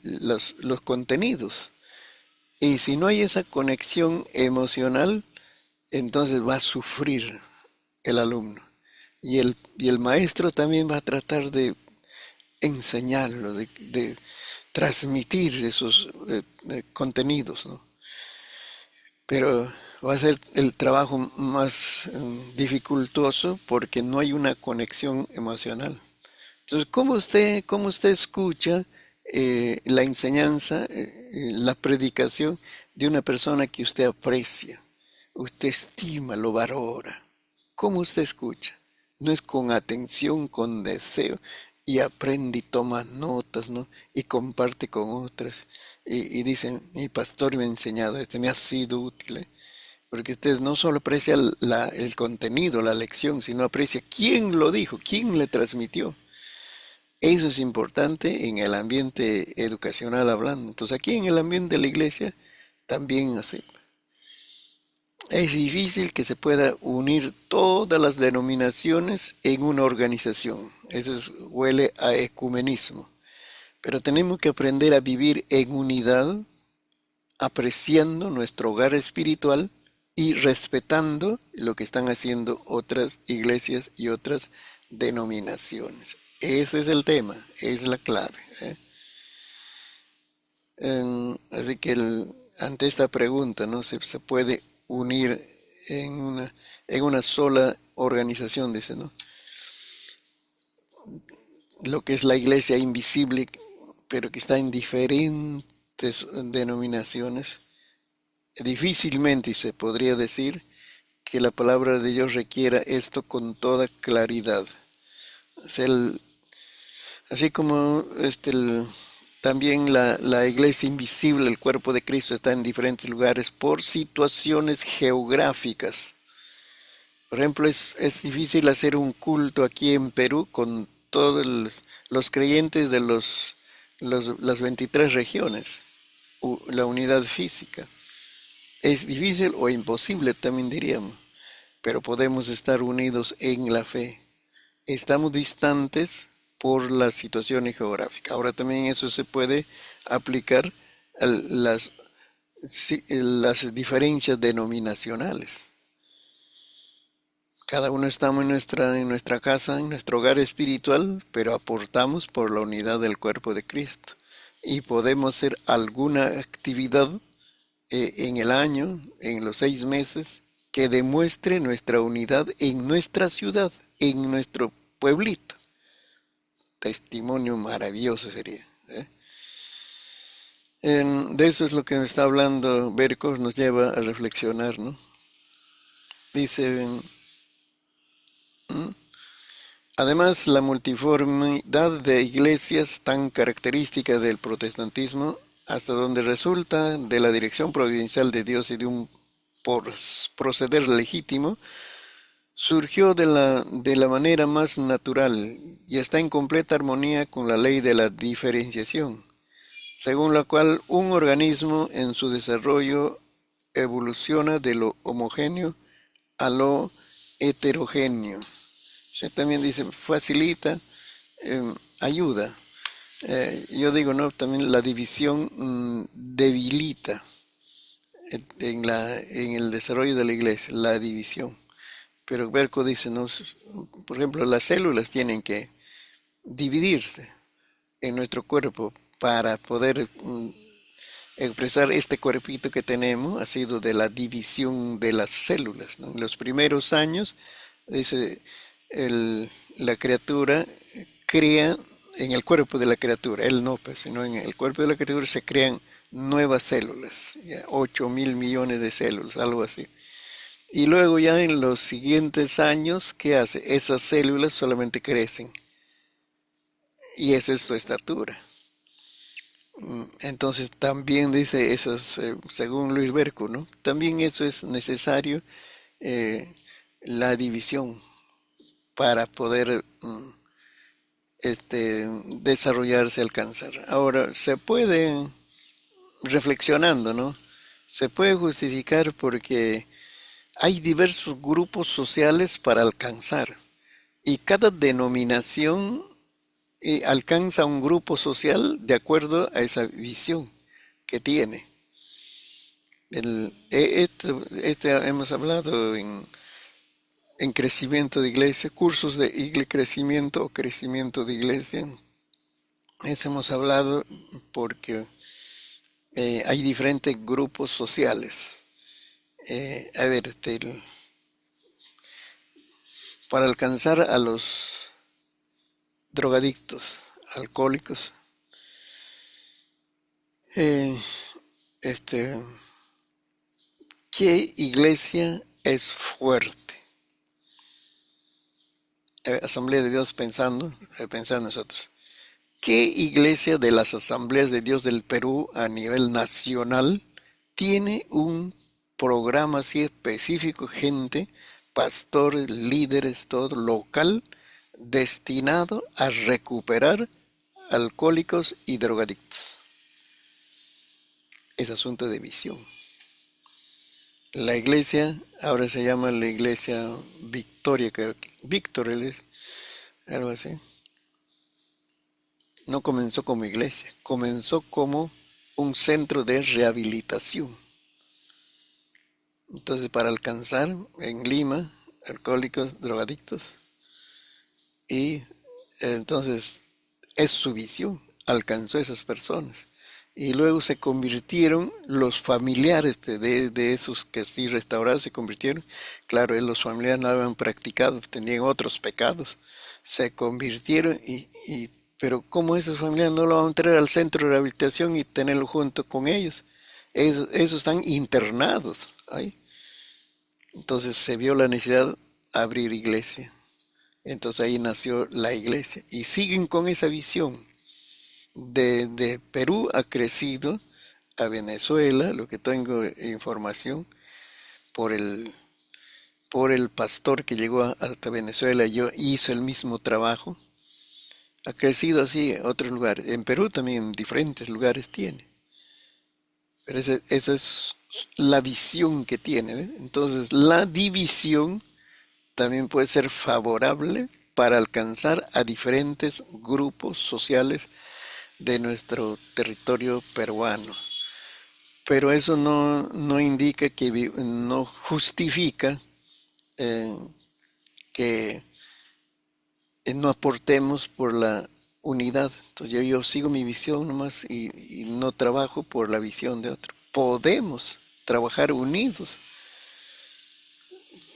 los contenidos. Y si no hay esa conexión emocional, entonces va a sufrir el alumno. Y el maestro también va a tratar de enseñarlo, de transmitir esos contenidos, ¿no? Pero va a ser el trabajo más dificultoso porque no hay una conexión emocional. Entonces, cómo usted escucha la enseñanza, la predicación de una persona que usted aprecia, usted estima, lo valora? ¿Cómo usted escucha? No es con atención, con deseo, y aprende y toma notas, ¿no? Y comparte con otras. Y dicen, mi pastor me ha enseñado, este me ha sido útil, ¿eh? Porque usted no solo aprecia el contenido, la lección, sino aprecia quién lo dijo, quién le transmitió. Eso es importante en el ambiente educacional hablando. Entonces aquí en el ambiente de la iglesia también así. Es difícil que se pueda unir todas las denominaciones en una organización. Huele a ecumenismo. Pero tenemos que aprender a vivir en unidad, apreciando nuestro hogar espiritual y respetando lo que están haciendo otras iglesias y otras denominaciones. Ese es el tema, es la clave, ¿eh? Así que ante esta pregunta, ¿no? Se puede unir en una sola organización, dice, ¿no? Lo que es la iglesia invisible, pero que está en diferentes denominaciones. Difícilmente se podría decir que la palabra de Dios requiera esto con toda claridad. O sea, así como también la iglesia invisible, el cuerpo de Cristo, está en diferentes lugares por situaciones geográficas. Por ejemplo, es difícil hacer un culto aquí en Perú con todos los creyentes de las 23 regiones, la unidad física. Es difícil o imposible, también diríamos, pero podemos estar unidos en la fe. Estamos distantes por la situación geográfica. Ahora también eso se puede aplicar a las diferencias denominacionales. Cada uno estamos en nuestra casa, en nuestro hogar espiritual, pero aportamos por la unidad del cuerpo de Cristo. Y podemos hacer alguna actividad en el año, en los 6 meses, que demuestre nuestra unidad en nuestra ciudad, en nuestro pueblito. Testimonio maravilloso sería, ¿eh? De eso es lo que nos está hablando Berkos, nos lleva a reflexionar, ¿no? Dice, además, la multiformidad de iglesias tan característica del protestantismo, hasta donde resulta de la dirección providencial de Dios y de un proceder legítimo, surgió de la manera más natural y está en completa armonía con la ley de la diferenciación, según la cual un organismo en su desarrollo evoluciona de lo homogéneo a lo heterogéneo. Se también dice facilita, ayuda. Yo digo, no, también la división debilita. en el desarrollo de la iglesia, la división. Pero Berco dice, no, por ejemplo, las células tienen que dividirse en nuestro cuerpo para poder expresar este cuerpito que tenemos, ha sido de la división de las células, ¿no? En los primeros años, dice, la criatura crea en el cuerpo de la criatura, él no, pues, sino en el cuerpo de la criatura se crean nuevas células, ya, 8.000 millones de células, algo así. Y luego ya en los siguientes años, ¿qué hace? Esas células solamente crecen y esa es tu estatura. Entonces también dice eso, según Luis Berco, ¿no? También eso es necesario, eh, la división para poder desarrollarse, alcanzar. Ahora, se puede, reflexionando, ¿no? Se puede justificar porque hay diversos grupos sociales para alcanzar y cada denominación alcanza un grupo social de acuerdo a esa visión que tiene. Hemos hablado en crecimiento de iglesia, cursos de crecimiento o crecimiento de iglesia. Eso hemos hablado porque hay diferentes grupos sociales. A ver, para alcanzar a los drogadictos, alcohólicos, eh, este, ¿qué iglesia es fuerte? Asamblea de Dios pensando nosotros. ¿Qué iglesia de las asambleas de Dios del Perú a nivel nacional tiene un programa así específico, gente, pastores, líderes, todo local, destinado a recuperar alcohólicos y drogadictos? Es asunto de visión. La iglesia ahora se llama la iglesia Victoria, creo que Víctor, algo así. No comenzó como iglesia, comenzó como un centro de rehabilitación. Entonces, para alcanzar en Lima alcohólicos, drogadictos, y entonces es su visión, alcanzó a esas personas. Y luego se convirtieron los familiares de esos que sí restaurados, se convirtieron. Claro, los familiares no habían practicado, tenían otros pecados. Se convirtieron pero ¿cómo esos familiares no lo van a traer al centro de rehabilitación y tenerlo junto con ellos? Esos están internados ahí. Entonces se vio la necesidad de abrir iglesia. Entonces ahí nació la iglesia. Y siguen con esa visión. De Perú ha crecido a Venezuela, lo que tengo información, por el, por el pastor que llegó hasta Venezuela, yo hizo el mismo trabajo. Ha crecido así en otros lugares. En Perú también en diferentes lugares tiene. Pero esa es la visión que tiene, ¿ve? Entonces la división también puede ser favorable para alcanzar a diferentes grupos sociales de nuestro territorio peruano. Pero eso no indica no justifica eh, que no aportemos por la unidad. Entonces yo sigo mi visión nomás y no trabajo por la visión de otro. Podemos trabajar unidos.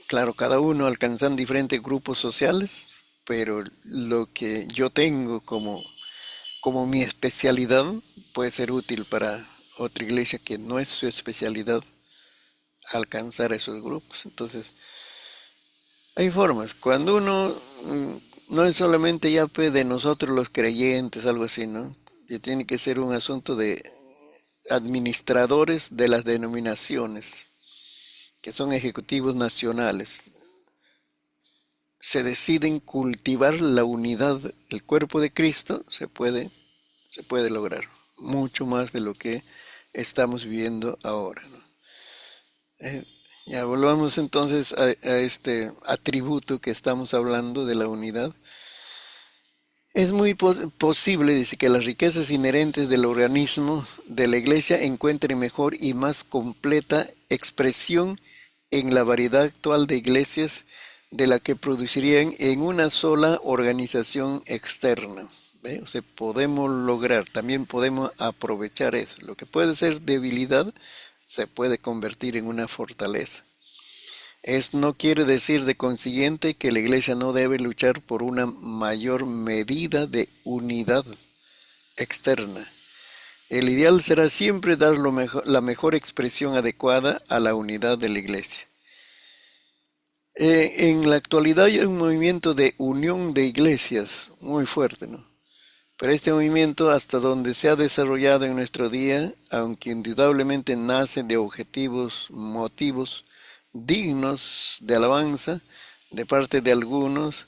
Claro, cada uno alcanzando diferentes grupos sociales, pero lo que yo tengo como mi especialidad puede ser útil para otra iglesia que no es su especialidad alcanzar esos grupos. Entonces, hay formas. Cuando uno no es solamente ya pues, de nosotros los creyentes, algo así, ¿no? Ya tiene que ser un asunto de administradores de las denominaciones, que son ejecutivos nacionales. Se deciden cultivar la unidad del cuerpo de Cristo, se puede lograr mucho más de lo que estamos viviendo ahora, ¿no? Eh, ya volvamos entonces a este atributo que estamos hablando de la unidad. Es muy posible, dice, que las riquezas inherentes del organismo de la Iglesia encuentren mejor y más completa expresión en la variedad actual de iglesias de la que producirían en una sola organización externa. ¿Ve? O sea, podemos lograr, también podemos aprovechar eso. Lo que puede ser debilidad se puede convertir en una fortaleza. No quiere decir de consiguiente que la Iglesia no debe luchar por una mayor medida de unidad externa. El ideal será siempre dar la mejor expresión adecuada a la unidad de la Iglesia. En la actualidad hay un movimiento de unión de iglesias muy fuerte, ¿no? Pero este movimiento, hasta donde se ha desarrollado en nuestro día, aunque indudablemente nace de motivos dignos de alabanza de parte de algunos,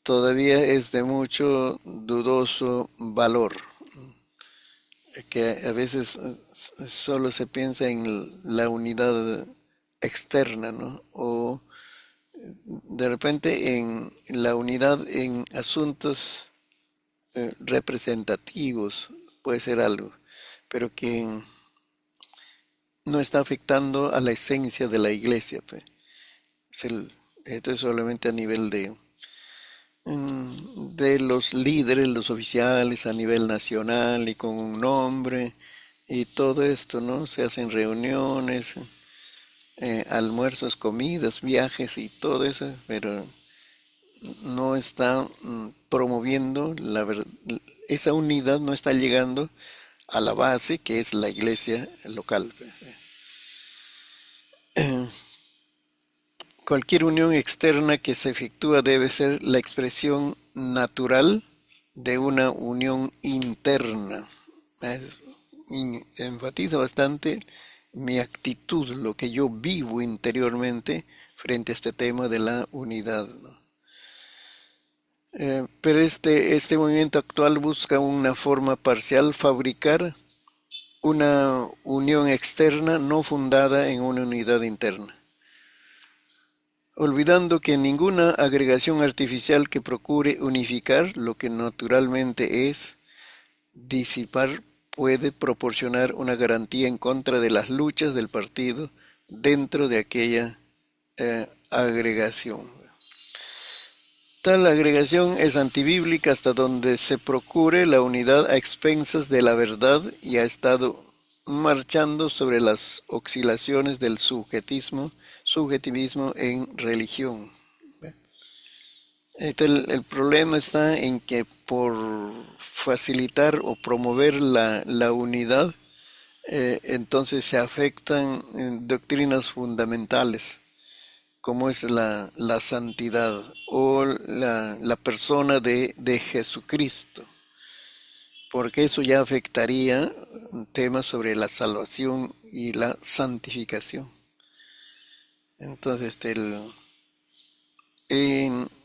todavía es de mucho dudoso valor, que a veces solo se piensa en la unidad externa, ¿no? O de repente en la unidad en asuntos representativos, puede ser algo, pero que no está afectando a la esencia de la iglesia, pues. Esto es solamente a nivel de los líderes, los oficiales a nivel nacional y con un nombre y todo esto, ¿no? Se hacen reuniones, almuerzos, comidas, viajes y todo eso, pero no está promoviendo esa unidad, no está llegando a la base que es la iglesia local. Cualquier unión externa que se efectúa debe ser la expresión natural de una unión interna. Enfatiza bastante mi actitud, lo que yo vivo interiormente frente a este tema de la unidad, ¿no? Pero este movimiento actual busca una forma parcial, fabricar una unión externa no fundada en una unidad interna, olvidando que ninguna agregación artificial que procure unificar lo que naturalmente es, disipar, puede proporcionar una garantía en contra de las luchas del partido dentro de aquella agregación. Tal agregación es antibíblica hasta donde se procure la unidad a expensas de la verdad y ha estado marchando sobre las oscilaciones del subjetivismo en religión. El problema está en que por facilitar o promover la unidad, entonces se afectan doctrinas fundamentales, como es la santidad o la persona de Jesucristo, porque eso ya afectaría temas sobre la salvación y la santificación. Entonces,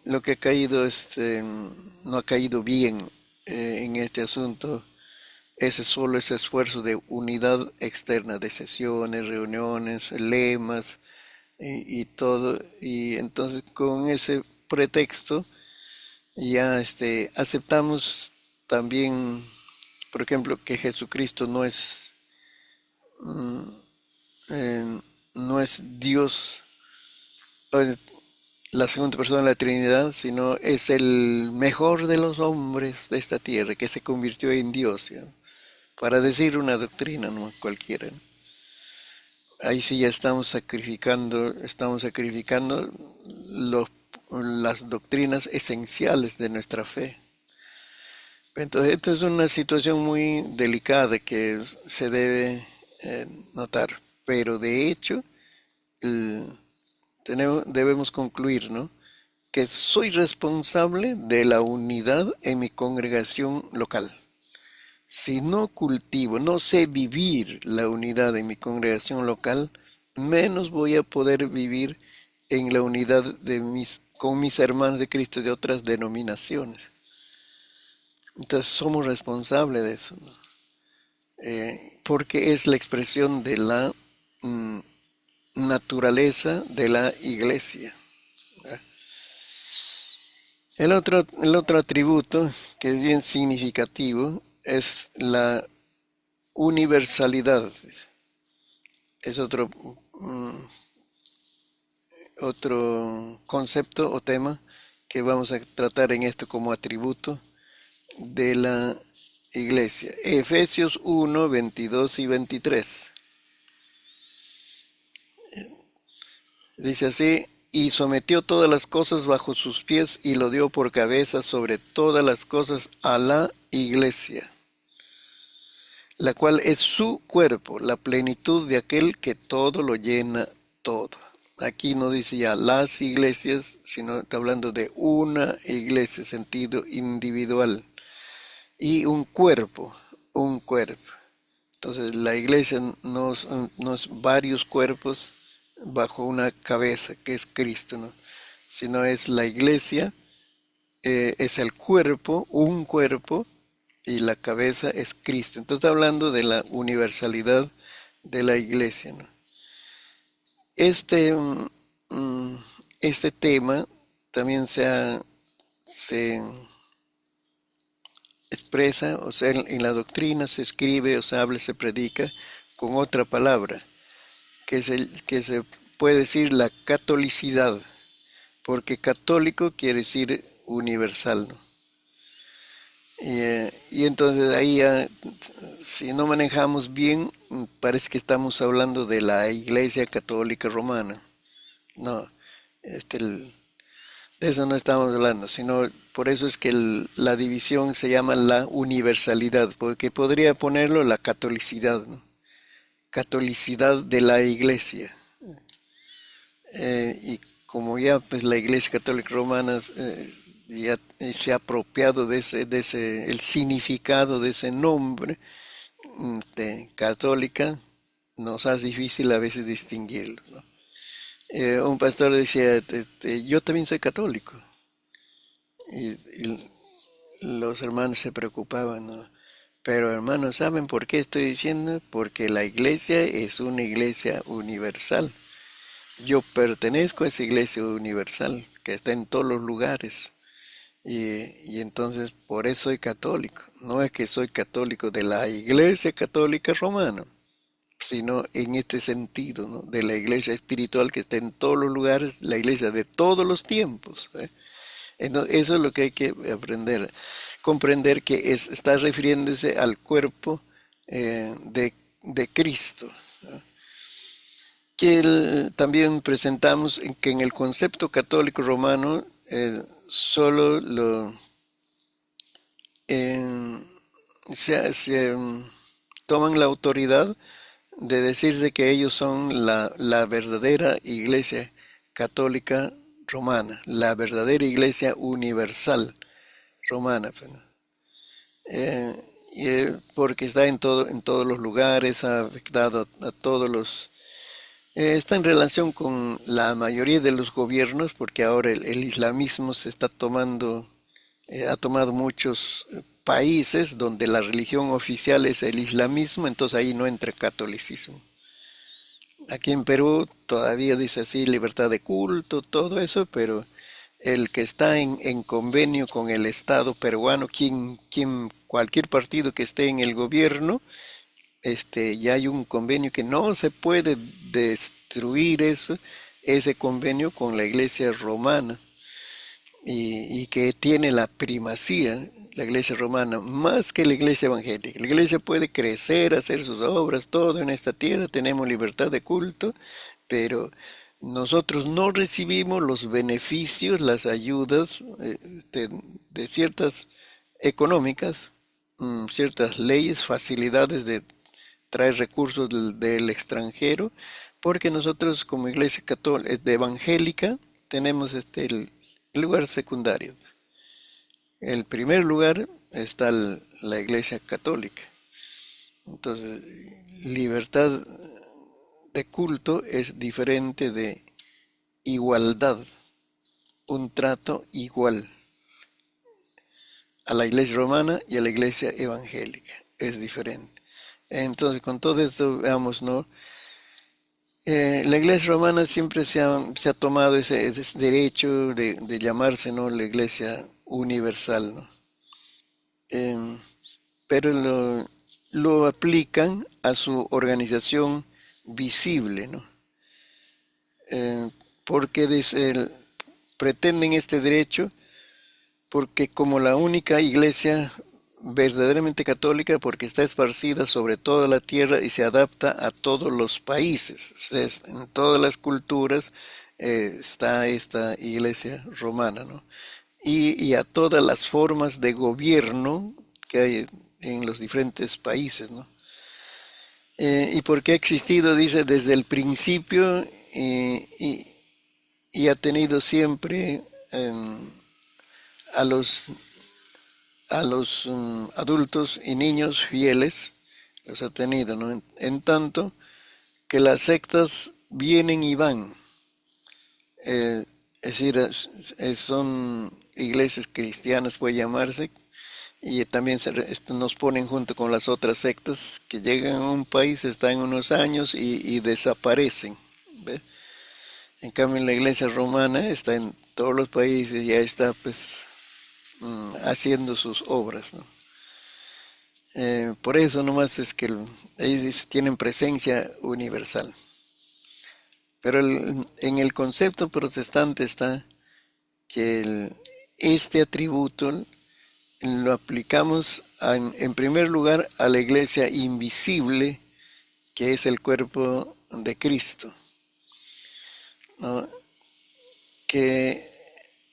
lo que ha caído, no ha caído bien en este asunto, solo ese esfuerzo de unidad externa, de sesiones, reuniones, lemas, y todo, y entonces con ese pretexto ya aceptamos también, por ejemplo, que Jesucristo eh, no es Dios, eh, la segunda persona de la Trinidad, sino es el mejor de los hombres de esta tierra que se convirtió en Dios, ¿ya? Para decir una doctrina, no cualquiera, ¿no? Ahí sí ya estamos sacrificando los, las doctrinas esenciales de nuestra fe. Entonces, esto es una situación muy delicada que se debe notar, pero de hecho el- debemos concluir, ¿no? Que soy responsable de la unidad en mi congregación local. Si no cultivo, no sé vivir la unidad en mi congregación local, menos voy a poder vivir en la unidad con mis hermanos de Cristo de otras denominaciones. Entonces somos responsables de eso, ¿no? Porque es la expresión de la mm, naturaleza de la iglesia, ¿verdad? El otro atributo que es bien significativo es la universalidad. Es otro concepto o tema que vamos a tratar en esto como atributo de la iglesia. Efesios 1, 22 y 23. Dice así, y sometió todas las cosas bajo sus pies y lo dio por cabeza sobre todas las cosas a la iglesia, la cual es su cuerpo, la plenitud de aquel que todo lo llena todo. Aquí no dice ya las iglesias, sino está hablando de una iglesia, sentido individual, y un cuerpo, un cuerpo. Entonces la iglesia no es varios cuerpos bajo una cabeza, que es Cristo, ¿no? Sino es la iglesia, es el cuerpo, un cuerpo, y la cabeza es Cristo. Entonces está hablando de la universalidad de la iglesia, ¿no? Este, mm, este tema también se expresa, o sea, en la doctrina se escribe, o se habla, se predica con otra palabra, que se puede decir la catolicidad, porque católico quiere decir universal, ¿no? Y entonces ahí ya, si no manejamos bien, parece que estamos hablando de la Iglesia Católica Romana. No, este, de eso no estamos hablando, sino por eso es que la división se llama la universalidad, porque podría ponerlo la catolicidad, ¿no? Catolicidad de la Iglesia. Y como ya pues la Iglesia Católica Romana ya se ha apropiado el significado de ese nombre, católica, nos hace difícil a veces distinguirlo, ¿no? Un pastor decía, yo también soy católico. Y los hermanos se preocupaban, ¿no? Pero hermanos, ¿saben por qué estoy diciendo? Porque la iglesia es una iglesia universal. Yo pertenezco a esa iglesia universal que está en todos los lugares. Y entonces por eso soy católico. No es que soy católico de la iglesia católica romana, sino en este sentido, ¿no? De la iglesia espiritual que está en todos los lugares, la iglesia de todos los tiempos, ¿eh? Entonces, eso es lo que hay que aprender, comprender que está refiriéndose al cuerpo de Cristo, ¿no? Que también presentamos que en el concepto católico romano solo eh, se toman la autoridad de decir de que ellos son la verdadera iglesia católica romana, la verdadera iglesia universal romana, pues, ¿no? Eh, porque está en todos los lugares, ha afectado a todos está en relación con la mayoría de los gobiernos, porque ahora el islamismo se está tomando, ha tomado muchos países donde la religión oficial es el islamismo, entonces ahí no entra catolicismo. Aquí en Perú todavía dice así, libertad de culto, todo eso, pero el que está en convenio con el Estado peruano, cualquier partido que esté en el gobierno, ya hay un convenio que no se puede destruir ese convenio con la iglesia romana y que tiene la primacía, la iglesia romana, más que la iglesia evangélica. La iglesia puede crecer, hacer sus obras, todo en esta tierra, tenemos libertad de culto, pero nosotros no recibimos los beneficios, las ayudas de ciertas económicas, ciertas leyes, facilidades de traer recursos del extranjero, porque nosotros como iglesia católica, evangélica, tenemos el lugar secundario. El primer lugar está la iglesia católica. Entonces, libertad de culto es diferente de igualdad, un trato igual a la iglesia romana y a la iglesia evangélica. Es diferente. Entonces, con todo esto, veamos, ¿no? La Iglesia romana siempre se ha tomado ese derecho de llamarse, ¿no?, la Iglesia universal, ¿no? Em, pero lo aplican a su organización visible, ¿no? Eh, porque pretenden este derecho porque como la única iglesia verdaderamente católica, porque está esparcida sobre toda la tierra y se adapta a todos los países. En todas las culturas está esta iglesia romana, ¿no? Y a todas las formas de gobierno que hay en los diferentes países, ¿no? Y porque ha existido, dice, desde el principio y ha tenido siempre a los adultos y niños fieles, los ha tenido, ¿no? En tanto que las sectas vienen y van, es decir, son iglesias cristianas, puede llamarse, y también nos ponen junto con las otras sectas que llegan a un país, están unos años y desaparecen. ¿Ve? En cambio, la iglesia romana está en todos los países, ya está pues haciendo sus obras, ¿no? Por eso nomás es que ellos tienen presencia universal. Pero en el concepto protestante está que este atributo lo aplicamos en primer lugar a la iglesia invisible, que es el cuerpo de Cristo, ¿no? Que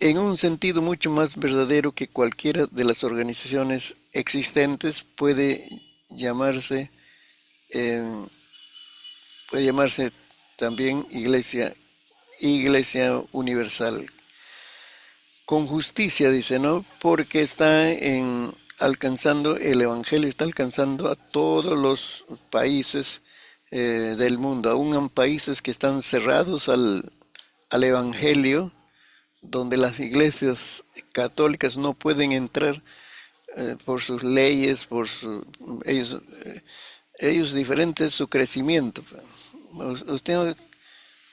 en un sentido mucho más verdadero que cualquiera de las organizaciones existentes eh, puede llamarse también iglesia universal. Con justicia, dice, ¿no? Porque alcanzando, el Evangelio está alcanzando a todos los países del mundo, aún en países que están cerrados al Evangelio, donde las iglesias católicas no pueden entrar por sus leyes, ellos, ellos diferentes su crecimiento. Usted,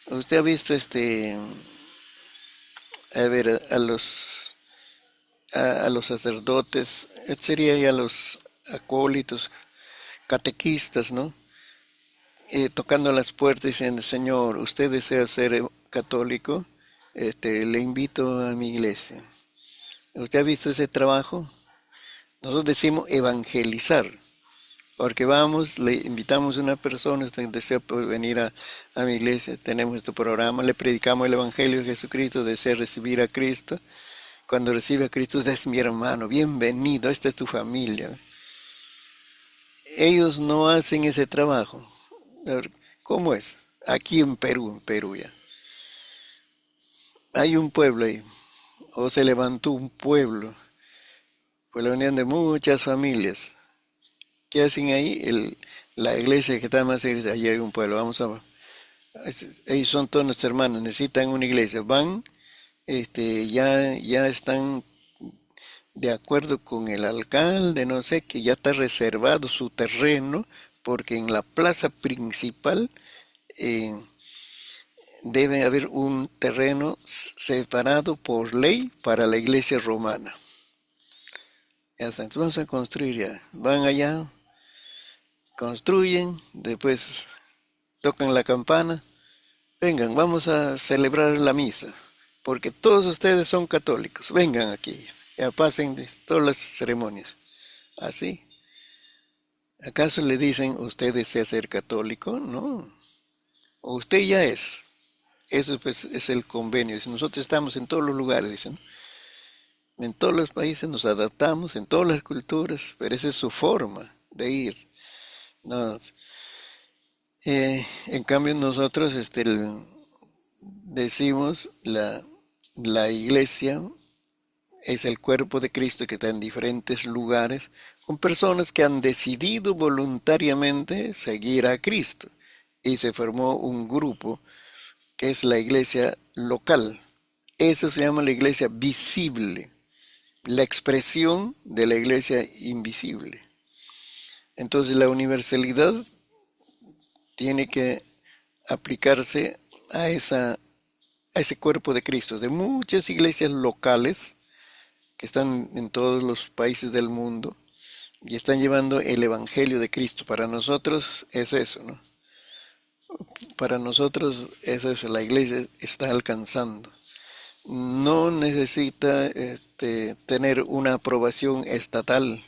usted ha visto a ver, a los sacerdotes, sería ya los acólitos, catequistas, ¿no? Tocando las puertas diciendo, Señor, usted desea ser católico, le invito a mi iglesia. ¿Usted ha visto ese trabajo? Nosotros decimos evangelizar, porque vamos, le invitamos a una persona, usted desea venir a mi iglesia, tenemos este programa, le predicamos el Evangelio de Jesucristo, desea recibir a Cristo. Cuando recibe a Cristo, usted es mi hermano, bienvenido, esta es tu familia. Ellos no hacen ese trabajo. ¿Cómo es? Aquí en Perú ya. Hay un pueblo ahí, o se levantó un pueblo, por la unión de muchas familias. ¿Qué hacen ahí? La iglesia que está más cerca, allí hay un pueblo, ellos son todos nuestros hermanos, necesitan una iglesia. Van, ya están de acuerdo con el alcalde, no sé, que ya está reservado su terreno, porque en la plaza principal eh, debe haber un terreno separado por ley para la iglesia romana. Ya está, entonces vamos a construir ya. Van allá, construyen, después tocan la campana. Vengan, vamos a celebrar la misa, porque todos ustedes son católicos. Vengan aquí, ya pasen de todas las ceremonias. Así. ¿Acaso le dicen, usted desea ser católico? No. O usted ya es. Eso pues, es el convenio. Nosotros estamos en todos los lugares, dicen. En todos los países nos adaptamos, en todas las culturas, pero esa es su forma de ir. No. En cambio nosotros decimos la iglesia es el cuerpo de Cristo que está en diferentes lugares con personas que han decidido voluntariamente seguir a Cristo. Y se formó un grupo que es la iglesia local. Eso se llama la iglesia visible, la expresión de la iglesia invisible. Entonces la universalidad tiene que aplicarse a a ese cuerpo de Cristo, de muchas iglesias locales que están en todos los países del mundo y están llevando el Evangelio de Cristo. Para nosotros es eso, ¿no? Para nosotros esa es la iglesia está alcanzando. No necesita tener una aprobación estatal,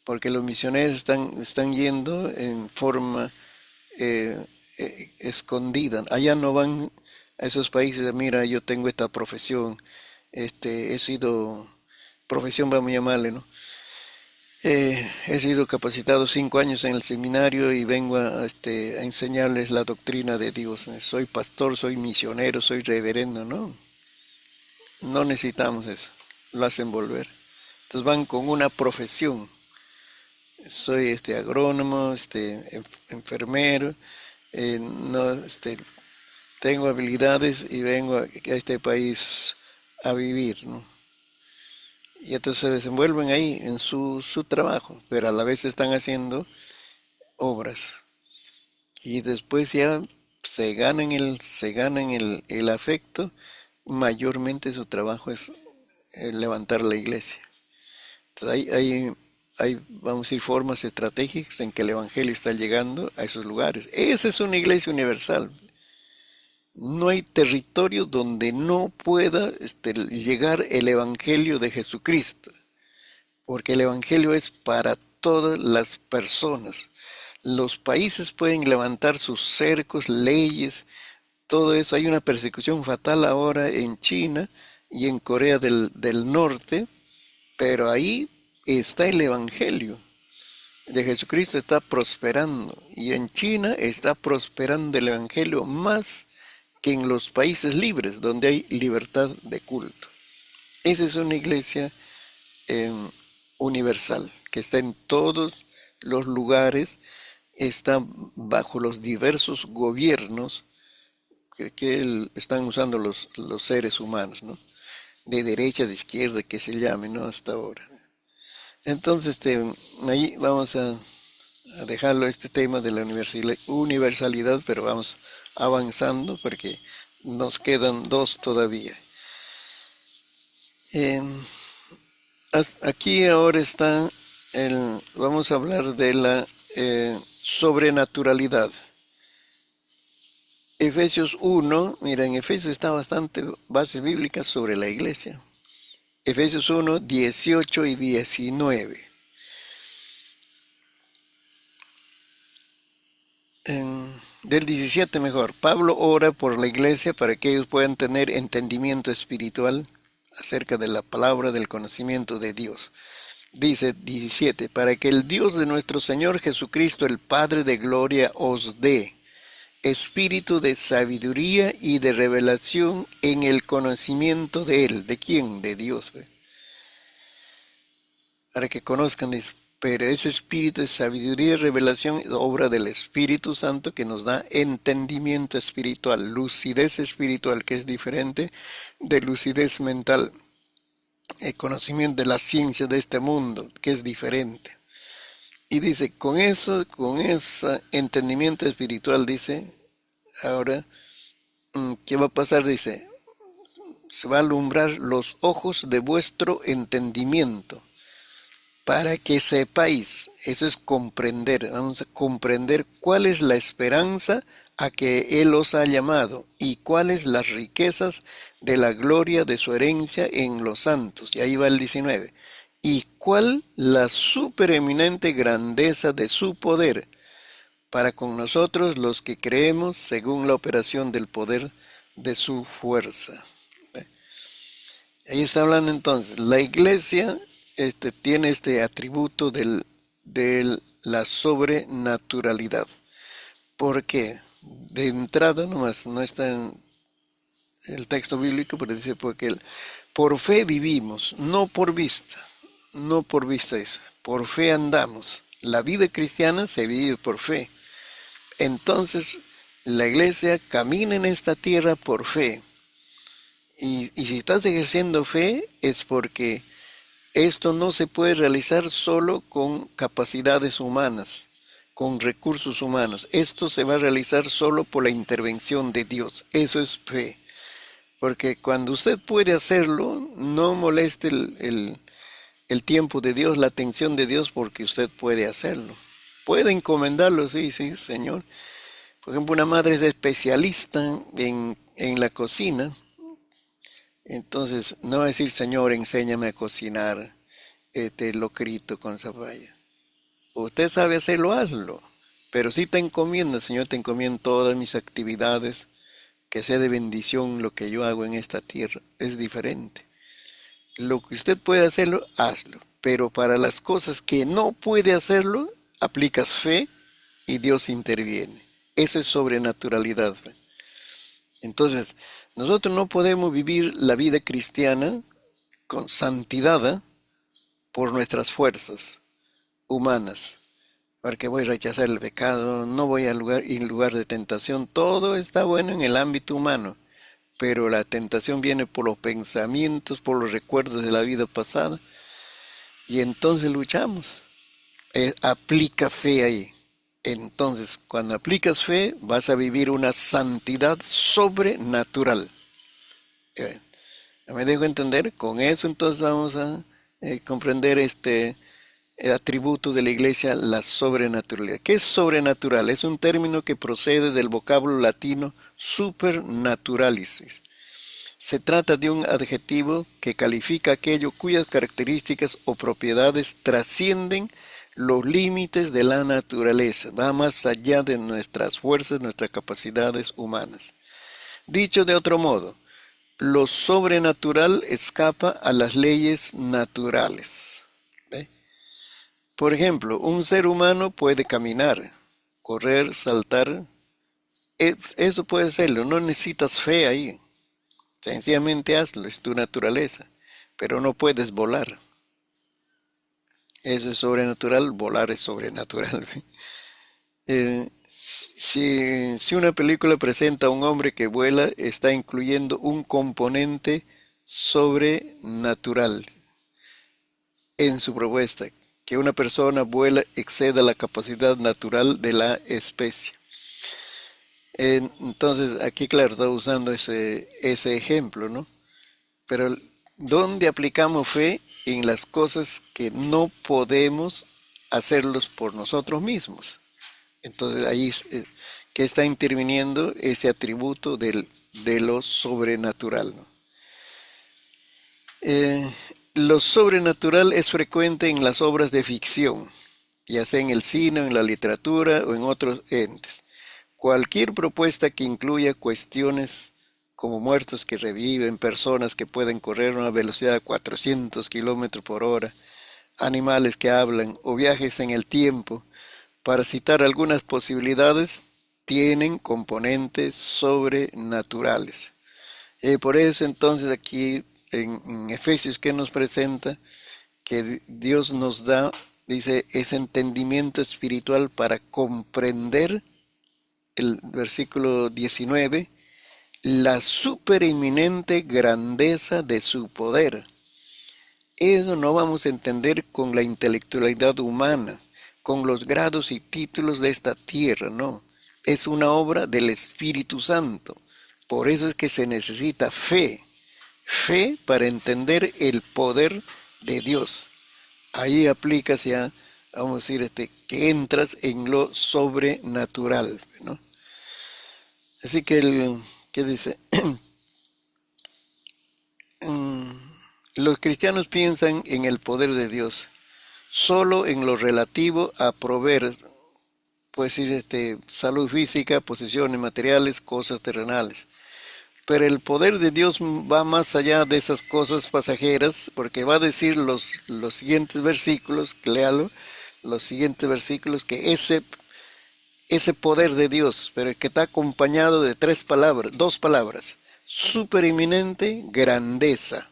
porque los misioneros están yendo en forma escondida. Allá no van a esos países, mira, yo tengo esta profesión, he sido, profesión vamos a llamarle, ¿no? He sido capacitado 5 años en el seminario y vengo a enseñarles la doctrina de Dios. Soy pastor, soy misionero, soy reverendo, ¿no? No necesitamos eso, lo hacen volver. Entonces van con una profesión. Soy agrónomo, enfermero, no, tengo habilidades y vengo a este país a vivir, ¿no? Y entonces se desenvuelven ahí en su trabajo, pero a la vez están haciendo obras. Y después ya se ganan el afecto, mayormente su trabajo es levantar la iglesia. Entonces vamos a decir, formas estratégicas en que el Evangelio está llegando a esos lugares. Esa es una iglesia universal. No hay territorio donde no pueda llegar el Evangelio de Jesucristo, porque el Evangelio es para todas las personas. Los países pueden levantar sus cercos, leyes, todo eso. Hay una persecución fatal ahora en China y en Corea del Norte, pero ahí está el Evangelio de Jesucristo, está prosperando. Y en China está prosperando el Evangelio más que en los países libres, donde hay libertad de culto. Esa es una iglesia eh, universal, que está en todos los lugares, está bajo los diversos gobiernos que están usando los seres humanos, ¿no? De derecha, de izquierda, que se llame, ¿no? Hasta ahora. Entonces, ahí vamos a dejarlo este tema de la universalidad, pero vamos avanzando porque nos quedan dos todavía. Eh, Aquí ahora está, vamos a hablar de la sobrenaturalidad. Efesios 1, mira, en Efesios está bastante bases bíblicas sobre la iglesia. Efesios 1, 18 y 19. Del 17 mejor. Pablo ora por la iglesia para que ellos puedan tener entendimiento espiritual acerca de la palabra del conocimiento de Dios. Dice 17, para que el Dios de nuestro Señor Jesucristo, el Padre de gloria, os dé espíritu de sabiduría y de revelación en el conocimiento de Él. ¿De quién? De Dios. Para que conozcan, dice, pero ese espíritu de sabiduría y revelación es obra del Espíritu Santo que nos da entendimiento espiritual, lucidez espiritual, que es diferente de lucidez mental, el conocimiento de la ciencia de este mundo, que es diferente. Y dice, con ese entendimiento espiritual, dice, ahora, ¿qué va a pasar? Dice, se va a alumbrar los ojos de vuestro entendimiento, para que sepáis, eso es comprender, vamos a comprender cuál es la esperanza a que Él os ha llamado y cuáles las riquezas de la gloria de su herencia en los santos. Y ahí va el 19. Y cuál la supereminente grandeza de su poder para con nosotros los que creemos según la operación del poder de su fuerza. Ahí está hablando entonces, la iglesia tiene este atributo de la sobrenaturalidad. ¿Por qué? De entrada nomás, no está en el texto bíblico, pero dice porque por fe vivimos, no por vista, no por vista eso, por fe andamos. La vida cristiana se vive por fe. Entonces, la iglesia camina en esta tierra por fe. Y si estás ejerciendo fe es porque esto no se puede realizar solo con capacidades humanas. con recursos humanos. Esto se va a realizar solo por la intervención de Dios. Eso es fe. Porque cuando usted puede hacerlo, no moleste el tiempo de Dios, la atención de Dios, porque usted puede hacerlo. Puede encomendarlo, sí, sí, Señor. Por ejemplo, una madre es especialista en la cocina. Entonces, no va a decir, Señor, enséñame a cocinar este locrito con zapalla. Usted sabe hacerlo, hazlo. Pero si te encomienda, Señor, te encomiendo todas mis actividades, que sea de bendición lo que yo hago en esta tierra. Es diferente. Lo que usted puede hacerlo, hazlo. Pero para las cosas que no puede hacerlo, aplicas fe y Dios interviene. Eso es sobrenaturalidad. Entonces, nosotros no podemos vivir la vida cristiana con santidad por nuestras fuerzas humanas. Porque voy a rechazar el pecado, no voy a lugar de tentación. Todo está bueno en el ámbito humano, pero la tentación viene por los pensamientos, por los recuerdos de la vida pasada, y entonces luchamos. Aplica fe ahí. Entonces, cuando aplicas fe, vas a vivir una santidad sobrenatural. Eh, ¿Me dejo entender? Con eso entonces vamos a comprender el atributo de la iglesia, la sobrenaturalidad. ¿Qué es sobrenatural? Es un término que procede del vocablo latino supernaturalis. Se trata de un adjetivo que califica aquello cuyas características o propiedades trascienden los límites de la naturaleza, va más allá de nuestras fuerzas, nuestras capacidades humanas. Dicho de otro modo, lo sobrenatural escapa a las leyes naturales. ¿Ve? Por ejemplo, un ser humano puede caminar, correr, saltar. Eso puede serlo, no necesitas fe ahí. Sencillamente hazlo, es tu naturaleza. Pero no puedes volar. Eso es sobrenatural, volar es sobrenatural. Si una película presenta a un hombre que vuela, está incluyendo un componente sobrenatural en su propuesta. Que una persona vuela exceda la capacidad natural de la especie. Entonces, aquí, claro, está usando ese ejemplo, ¿no? Pero, ¿dónde aplicamos fe? En las cosas que no podemos hacerlos por nosotros mismos. Entonces, ahí que está interviniendo ese atributo de lo sobrenatural, ¿no? Lo sobrenatural es frecuente en las obras de ficción, ya sea en el cine, en la literatura o en otros entes. Cualquier propuesta que incluya cuestiones como muertos que reviven, personas que pueden correr a una velocidad de 400 kilómetros por hora, animales que hablan o viajes en el tiempo, para citar algunas posibilidades, tienen componentes sobrenaturales. Por eso entonces aquí en Efesios que nos presenta que Dios nos da, dice, ese entendimiento espiritual para comprender el versículo 19, la supereminente grandeza de su poder. Eso no vamos a entender con la intelectualidad humana, con los grados y títulos de esta tierra, no. Es una obra del Espíritu Santo. Por eso es que se necesita fe. Fe para entender el poder de Dios. Ahí aplicas ya, vamos a decir, que entras en lo sobrenatural, ¿no? Así que, ¿qué dice? Los cristianos piensan en el poder de Dios solo en lo relativo a proveer, puede decir, salud física, posesiones materiales, cosas terrenales. Pero el poder de Dios va más allá de esas cosas pasajeras, porque va a decir los siguientes versículos, léalo, los siguientes versículos, que ese poder de Dios, pero que está acompañado de dos palabras, supereminente grandeza.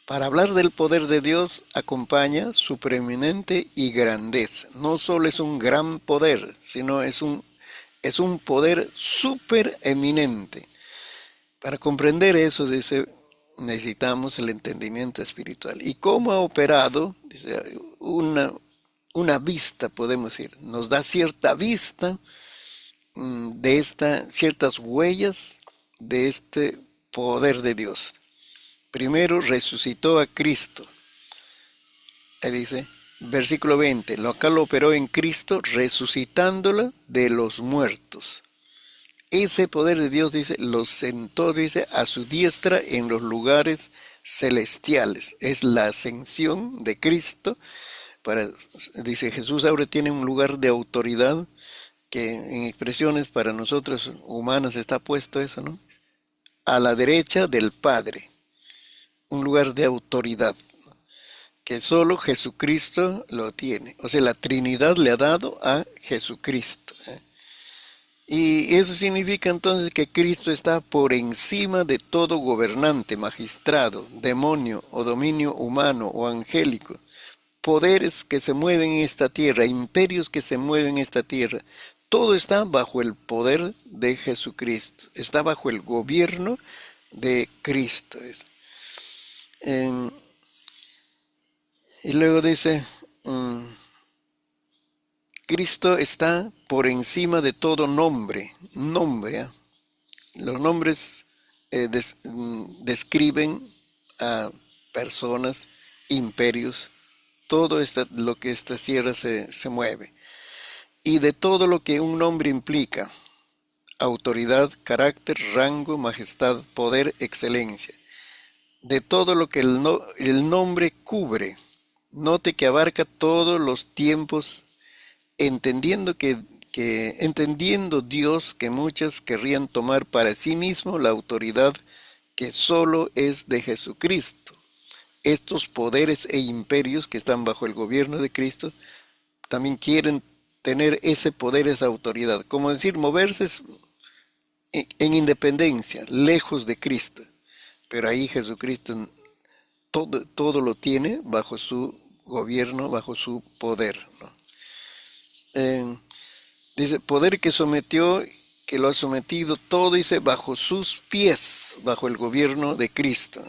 Para hablar del poder de Dios acompaña supereminente y grandeza. No solo es un gran poder, sino es un poder supereminente. Para comprender eso, dice, necesitamos el entendimiento espiritual. ¿Y cómo ha operado? Dice, una vista, podemos decir, nos da cierta vista de ciertas huellas de este poder de Dios. Primero resucitó a Cristo. Ahí dice, versículo 20, acá lo operó en Cristo resucitándolo de los muertos. Ese poder de Dios, dice, lo sentó, dice, a su diestra en los lugares celestiales. Es la ascensión de Cristo. Dice, Jesús ahora tiene un lugar de autoridad que en expresiones para nosotros humanas está puesto eso, ¿no? A la derecha del Padre. Un lugar de autoridad que solo Jesucristo lo tiene. O sea, la Trinidad le ha dado a Jesucristo. Y eso significa entonces que Cristo está por encima de todo gobernante, magistrado, demonio o dominio humano o angélico. Poderes que se mueven en esta tierra, imperios que se mueven en esta tierra, todo está bajo el poder de Jesucristo, está bajo el gobierno de Cristo. Y luego dice, Cristo está por encima de todo nombre. Nombre, ¿eh? Los nombres describen a personas, imperios, todo lo que esta tierra se mueve. Y de todo lo que un nombre implica, autoridad, carácter, rango, majestad, poder, excelencia. De todo lo que el nombre cubre. Note que abarca todos los tiempos, entendiendo entendiendo Dios que muchos querrían tomar para sí mismo la autoridad que solo es de Jesucristo. Estos poderes e imperios que están bajo el gobierno de Cristo también quieren tener ese poder, esa autoridad, como decir, moverse en independencia, lejos de Cristo. Pero ahí Jesucristo todo lo tiene bajo su gobierno, bajo su poder, ¿no? Dice, poder que lo ha sometido todo, dice, bajo sus pies, bajo el gobierno de Cristo.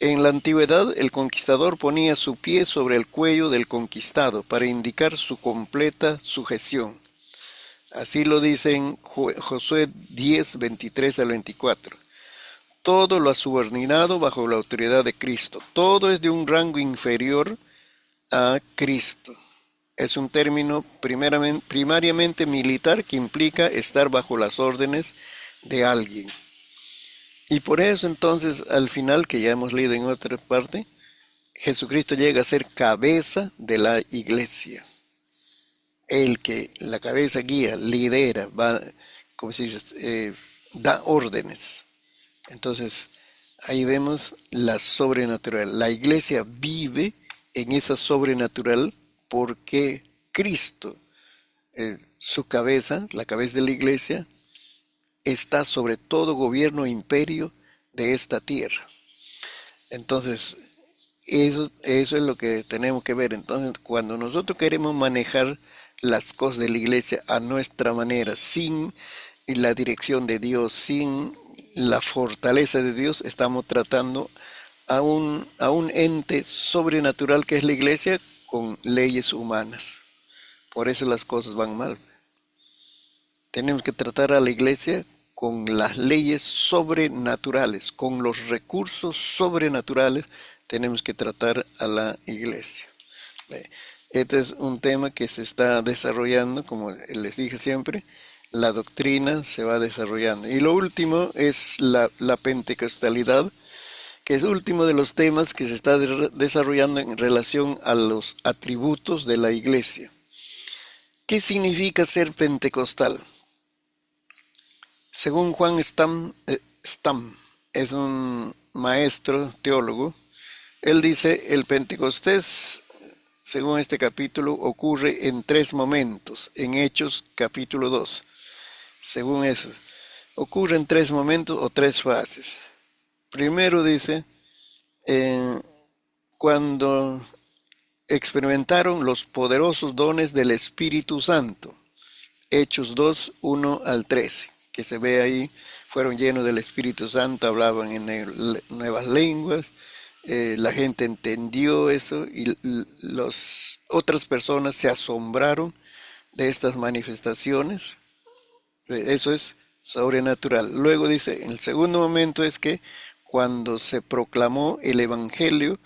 En la antigüedad, el conquistador ponía su pie sobre el cuello del conquistado para indicar su completa sujeción. Así lo dice en Josué 10, 23 al 24. Todo lo ha subordinado bajo la autoridad de Cristo. Todo es de un rango inferior a Cristo. Es un término primariamente militar que implica estar bajo las órdenes de alguien. Y por eso entonces al final, que ya hemos leído en otra parte, Jesucristo llega a ser cabeza de la iglesia. El que la cabeza guía, lidera, va, como se dice, da órdenes. Entonces ahí vemos la sobrenatural. La iglesia vive en esa sobrenatural porque Cristo, su cabeza, la cabeza de la iglesia, está sobre todo gobierno e imperio de esta tierra. Entonces, eso es lo que tenemos que ver. Entonces, cuando nosotros queremos manejar las cosas de la iglesia a nuestra manera, sin la dirección de Dios, sin la fortaleza de Dios, estamos tratando a un ente sobrenatural que es la iglesia con leyes humanas. Por eso las cosas van mal. Tenemos que tratar a la iglesia con las leyes sobrenaturales, con los recursos sobrenaturales, tenemos que tratar a la iglesia. Este es un tema que se está desarrollando, como les dije siempre, la doctrina se va desarrollando. Y lo último es la pentecostalidad, que es el último de los temas que se está desarrollando en relación a los atributos de la iglesia. ¿Qué significa ser pentecostal? Según Juan Stam, es un maestro teólogo, él dice, el Pentecostés, según este capítulo, ocurre en 3 momentos, en Hechos capítulo 2. Según eso, ocurre en 3 momentos o 3 fases. Primero dice, cuando experimentaron los poderosos dones del Espíritu Santo. Hechos 2, 1 al 13, que se ve ahí, fueron llenos del Espíritu Santo, hablaban en nuevas lenguas, La gente entendió eso y las otras personas se asombraron de estas manifestaciones. Eso es sobrenatural. Luego dice, en el segundo momento es que cuando se proclamó el Evangelio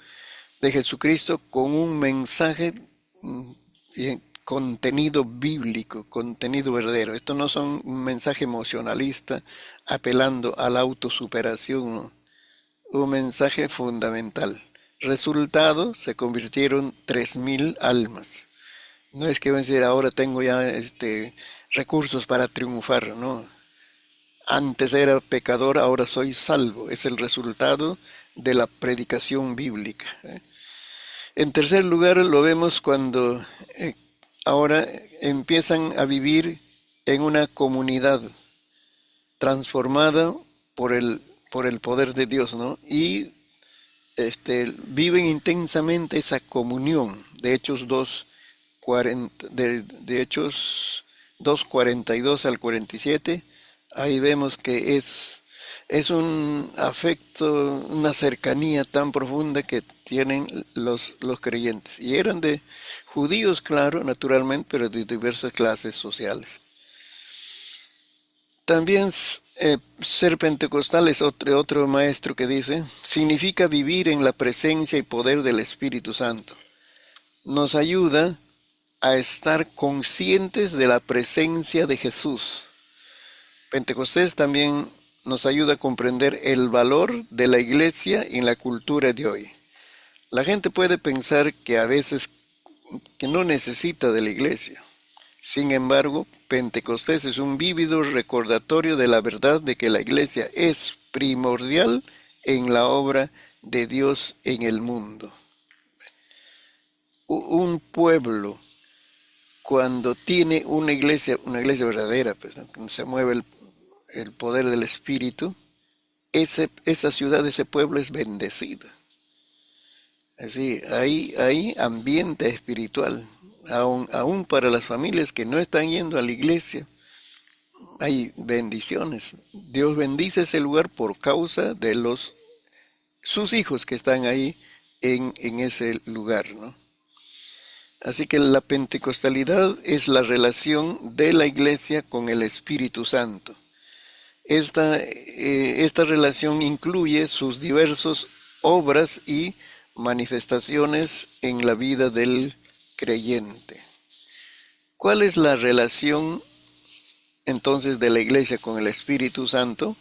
de Jesucristo con un mensaje contenido bíblico, contenido verdadero. Esto no son un mensaje emocionalista apelando a la autosuperación, ¿no? Un mensaje fundamental. Resultado, se convirtieron 3.000 almas. No es que van a decir ahora tengo ya recursos para triunfar, no. Antes era pecador, ahora soy salvo. Es el resultado de la predicación bíblica. En tercer lugar, lo vemos cuando ahora empiezan a vivir en una comunidad transformada por el poder de Dios, ¿no? Y viven intensamente esa comunión. De Hechos 2, 40, de Hechos 2, 42 al 47, ahí vemos que es un afecto, una cercanía tan profunda que tienen los creyentes. Y eran de judíos, claro, naturalmente, pero de diversas clases sociales. También ser pentecostal es otro maestro que dice, significa vivir en la presencia y poder del Espíritu Santo. Nos ayuda a estar conscientes de la presencia de Jesús. Pentecostés también nos ayuda a comprender el valor de la iglesia en la cultura de hoy. La gente puede pensar que a veces que no necesita de la iglesia. Sin embargo, Pentecostés es un vívido recordatorio de la verdad de que la iglesia es primordial en la obra de Dios en el mundo. Un pueblo, cuando tiene una iglesia verdadera, pues, ¿no? Se mueve el poder del Espíritu, esa ciudad, ese pueblo es bendecida. Así, hay ambiente espiritual, aún para las familias que no están yendo a la iglesia, hay bendiciones. Dios bendice ese lugar por causa de sus hijos que están ahí en ese lugar, ¿no? Así que la pentecostalidad es la relación de la iglesia con el Espíritu Santo. Esta relación incluye sus diversas obras y manifestaciones en la vida del creyente. ¿Cuál es la relación entonces de la iglesia con el Espíritu Santo?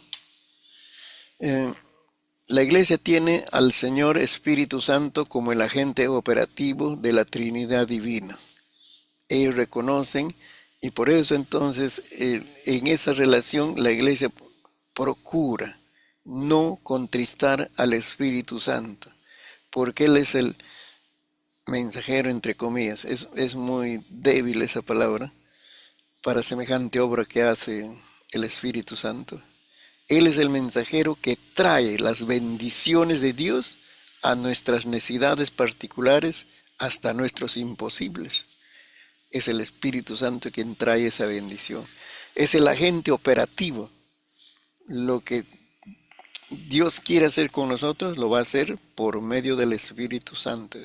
La iglesia tiene al Señor Espíritu Santo como el agente operativo de la Trinidad Divina. Ellos reconocen y por eso entonces en esa relación la iglesia procura no contristar al Espíritu Santo, porque Él es el mensajero, entre comillas. Es muy débil esa palabra para semejante obra que hace el Espíritu Santo. Él es el mensajero que trae las bendiciones de Dios a nuestras necesidades particulares hasta nuestros imposibles. Es el Espíritu Santo quien trae esa bendición. Es el agente operativo. Lo que Dios quiere hacer con nosotros lo va a hacer por medio del Espíritu Santo.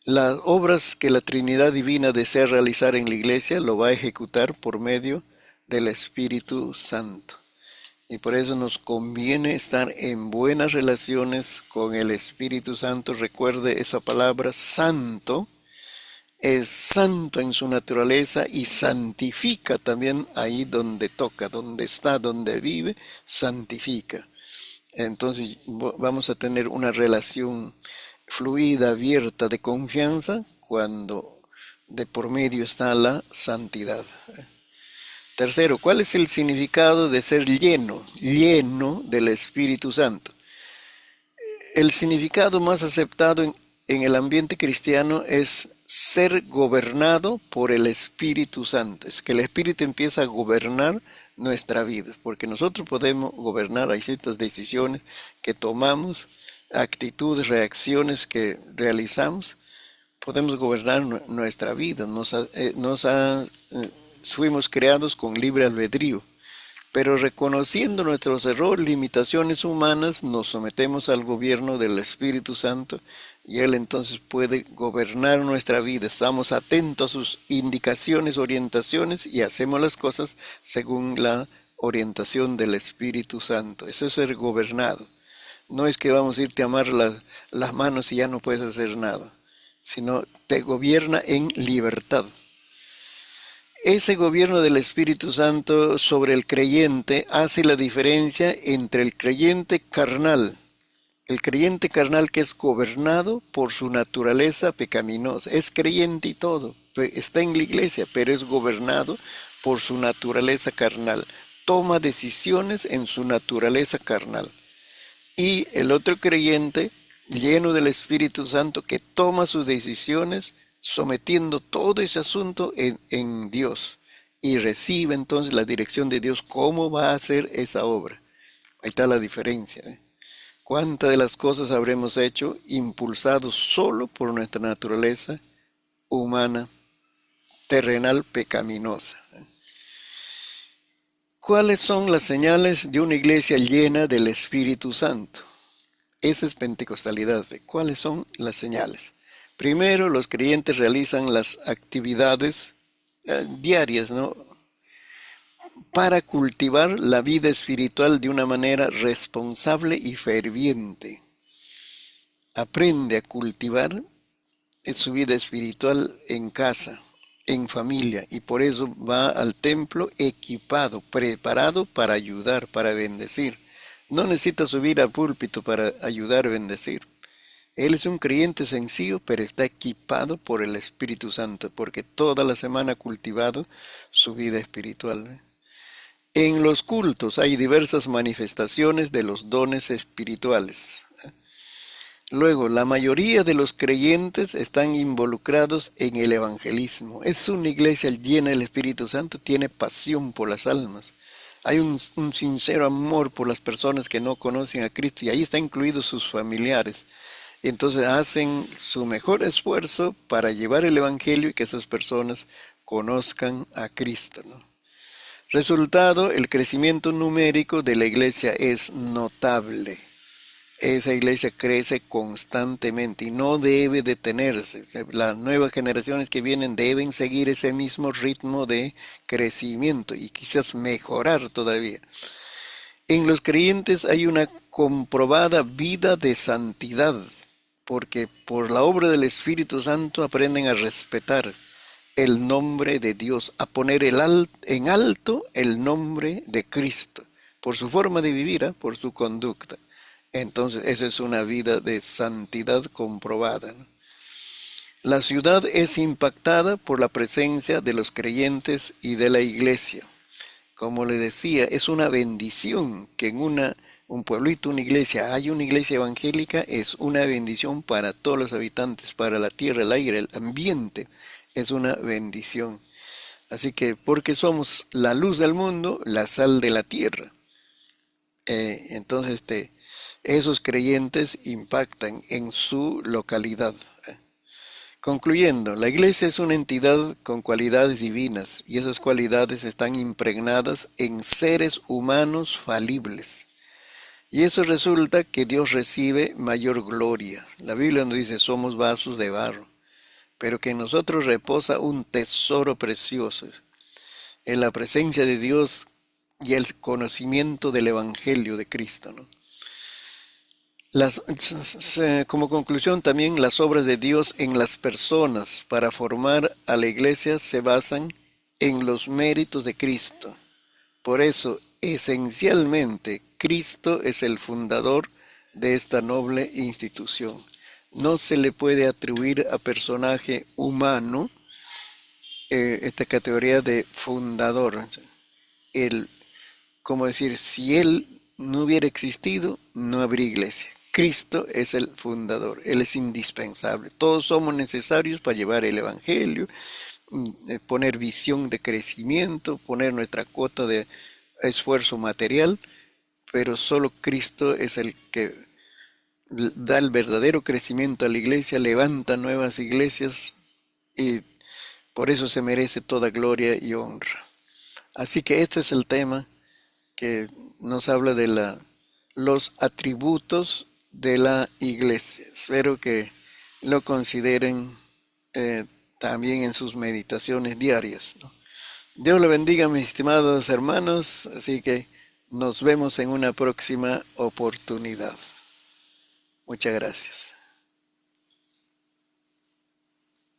Las obras que la Trinidad Divina desea realizar en la iglesia lo va a ejecutar por medio del Espíritu Santo. Y por eso nos conviene estar en buenas relaciones con el Espíritu Santo. Recuerde esa palabra santo. Es santo en su naturaleza y santifica también ahí donde toca, donde está, donde vive, santifica. Entonces vamos a tener una relación fluida, abierta, de confianza, cuando de por medio está la santidad. Tercero, ¿cuál es el significado de ser lleno del Espíritu Santo? El significado más aceptado en el ambiente cristiano es ser gobernado por el Espíritu Santo. Es que el Espíritu empieza a gobernar nuestra vida, porque nosotros podemos gobernar, hay ciertas decisiones que tomamos, actitudes, reacciones que realizamos, podemos gobernar nuestra vida. Fuimos creados con libre albedrío. pero reconociendo nuestros errores, limitaciones humanas, nos sometemos al gobierno del Espíritu Santo y Él entonces puede gobernar nuestra vida. Estamos atentos a sus indicaciones, orientaciones y hacemos las cosas según la orientación del Espíritu Santo. Eso es ser gobernado. No es que vamos a irte a amar las manos y ya no puedes hacer nada, sino te gobierna en libertad. Ese gobierno del Espíritu Santo sobre el creyente hace la diferencia entre el creyente carnal que es gobernado por su naturaleza pecaminosa, es creyente y todo, está en la iglesia, pero es gobernado por su naturaleza carnal, toma decisiones en su naturaleza carnal. Y el otro creyente, lleno del Espíritu Santo, que toma sus decisiones sometiendo todo ese asunto en Dios y recibe entonces la dirección de Dios, cómo va a hacer esa obra. Ahí está la diferencia. ¿Cuántas de las cosas habremos hecho impulsados solo por nuestra naturaleza humana, terrenal, pecaminosa? ¿Cuáles son las señales de una iglesia llena del Espíritu Santo? Esa es pentecostalidad. ¿Cuáles son las señales? Primero, los creyentes realizan las actividades diarias, ¿no?, para cultivar la vida espiritual de una manera responsable y ferviente. Aprende a cultivar su vida espiritual en casa, en familia, y por eso va al templo equipado, preparado para ayudar, para bendecir. No necesita subir al púlpito para ayudar a bendecir. Él es un creyente sencillo, pero está equipado por el Espíritu Santo, porque toda la semana ha cultivado su vida espiritual. En los cultos hay diversas manifestaciones de los dones espirituales. Luego, la mayoría de los creyentes están involucrados en el evangelismo. Es una iglesia llena del Espíritu Santo, tiene pasión por las almas. Hay un sincero amor por las personas que no conocen a Cristo y ahí están incluidos sus familiares. Entonces hacen su mejor esfuerzo para llevar el evangelio y que esas personas conozcan a Cristo, ¿no? Resultado, el crecimiento numérico de la iglesia es notable. Esa iglesia crece constantemente y no debe detenerse. Las nuevas generaciones que vienen deben seguir ese mismo ritmo de crecimiento y quizás mejorar todavía. En los creyentes hay una comprobada vida de santidad, porque por la obra del Espíritu Santo aprenden a respetar el nombre de Dios, a poner en alto el nombre de Cristo, por su forma de vivir, por su conducta. Entonces, esa es una vida de santidad comprobada, ¿no? La ciudad es impactada por la presencia de los creyentes y de la iglesia. Como le decía, es una bendición que en un pueblito, una iglesia, hay una iglesia evangélica, es una bendición para todos los habitantes, para la tierra, el aire, el ambiente, es una bendición. Así que, porque somos la luz del mundo, la sal de la tierra. Entonces, esos creyentes impactan en su localidad. Concluyendo, la iglesia es una entidad con cualidades divinas y esas cualidades están impregnadas en seres humanos falibles. Y eso resulta que Dios recibe mayor gloria. La Biblia nos dice, somos vasos de barro, pero que en nosotros reposa un tesoro precioso en la presencia de Dios y el conocimiento del Evangelio de Cristo, ¿no? Como conclusión también las obras de Dios en las personas para formar a la iglesia se basan en los méritos de Cristo. Por eso, esencialmente, Cristo es el fundador de esta noble institución. No se le puede atribuir a personaje humano esta categoría de fundador. Como decir, si él no hubiera existido, no habría iglesia. Cristo es el fundador, Él es indispensable. Todos somos necesarios para llevar el Evangelio, poner visión de crecimiento, poner nuestra cuota de esfuerzo material, pero solo Cristo es el que da el verdadero crecimiento a la iglesia, levanta nuevas iglesias y por eso se merece toda gloria y honra. Así que este es el tema que nos habla de los atributos de la iglesia. Espero que lo consideren también en sus meditaciones diarias, ¿no? Dios le bendiga, mis estimados hermanos, así que nos vemos en una próxima oportunidad. Muchas gracias.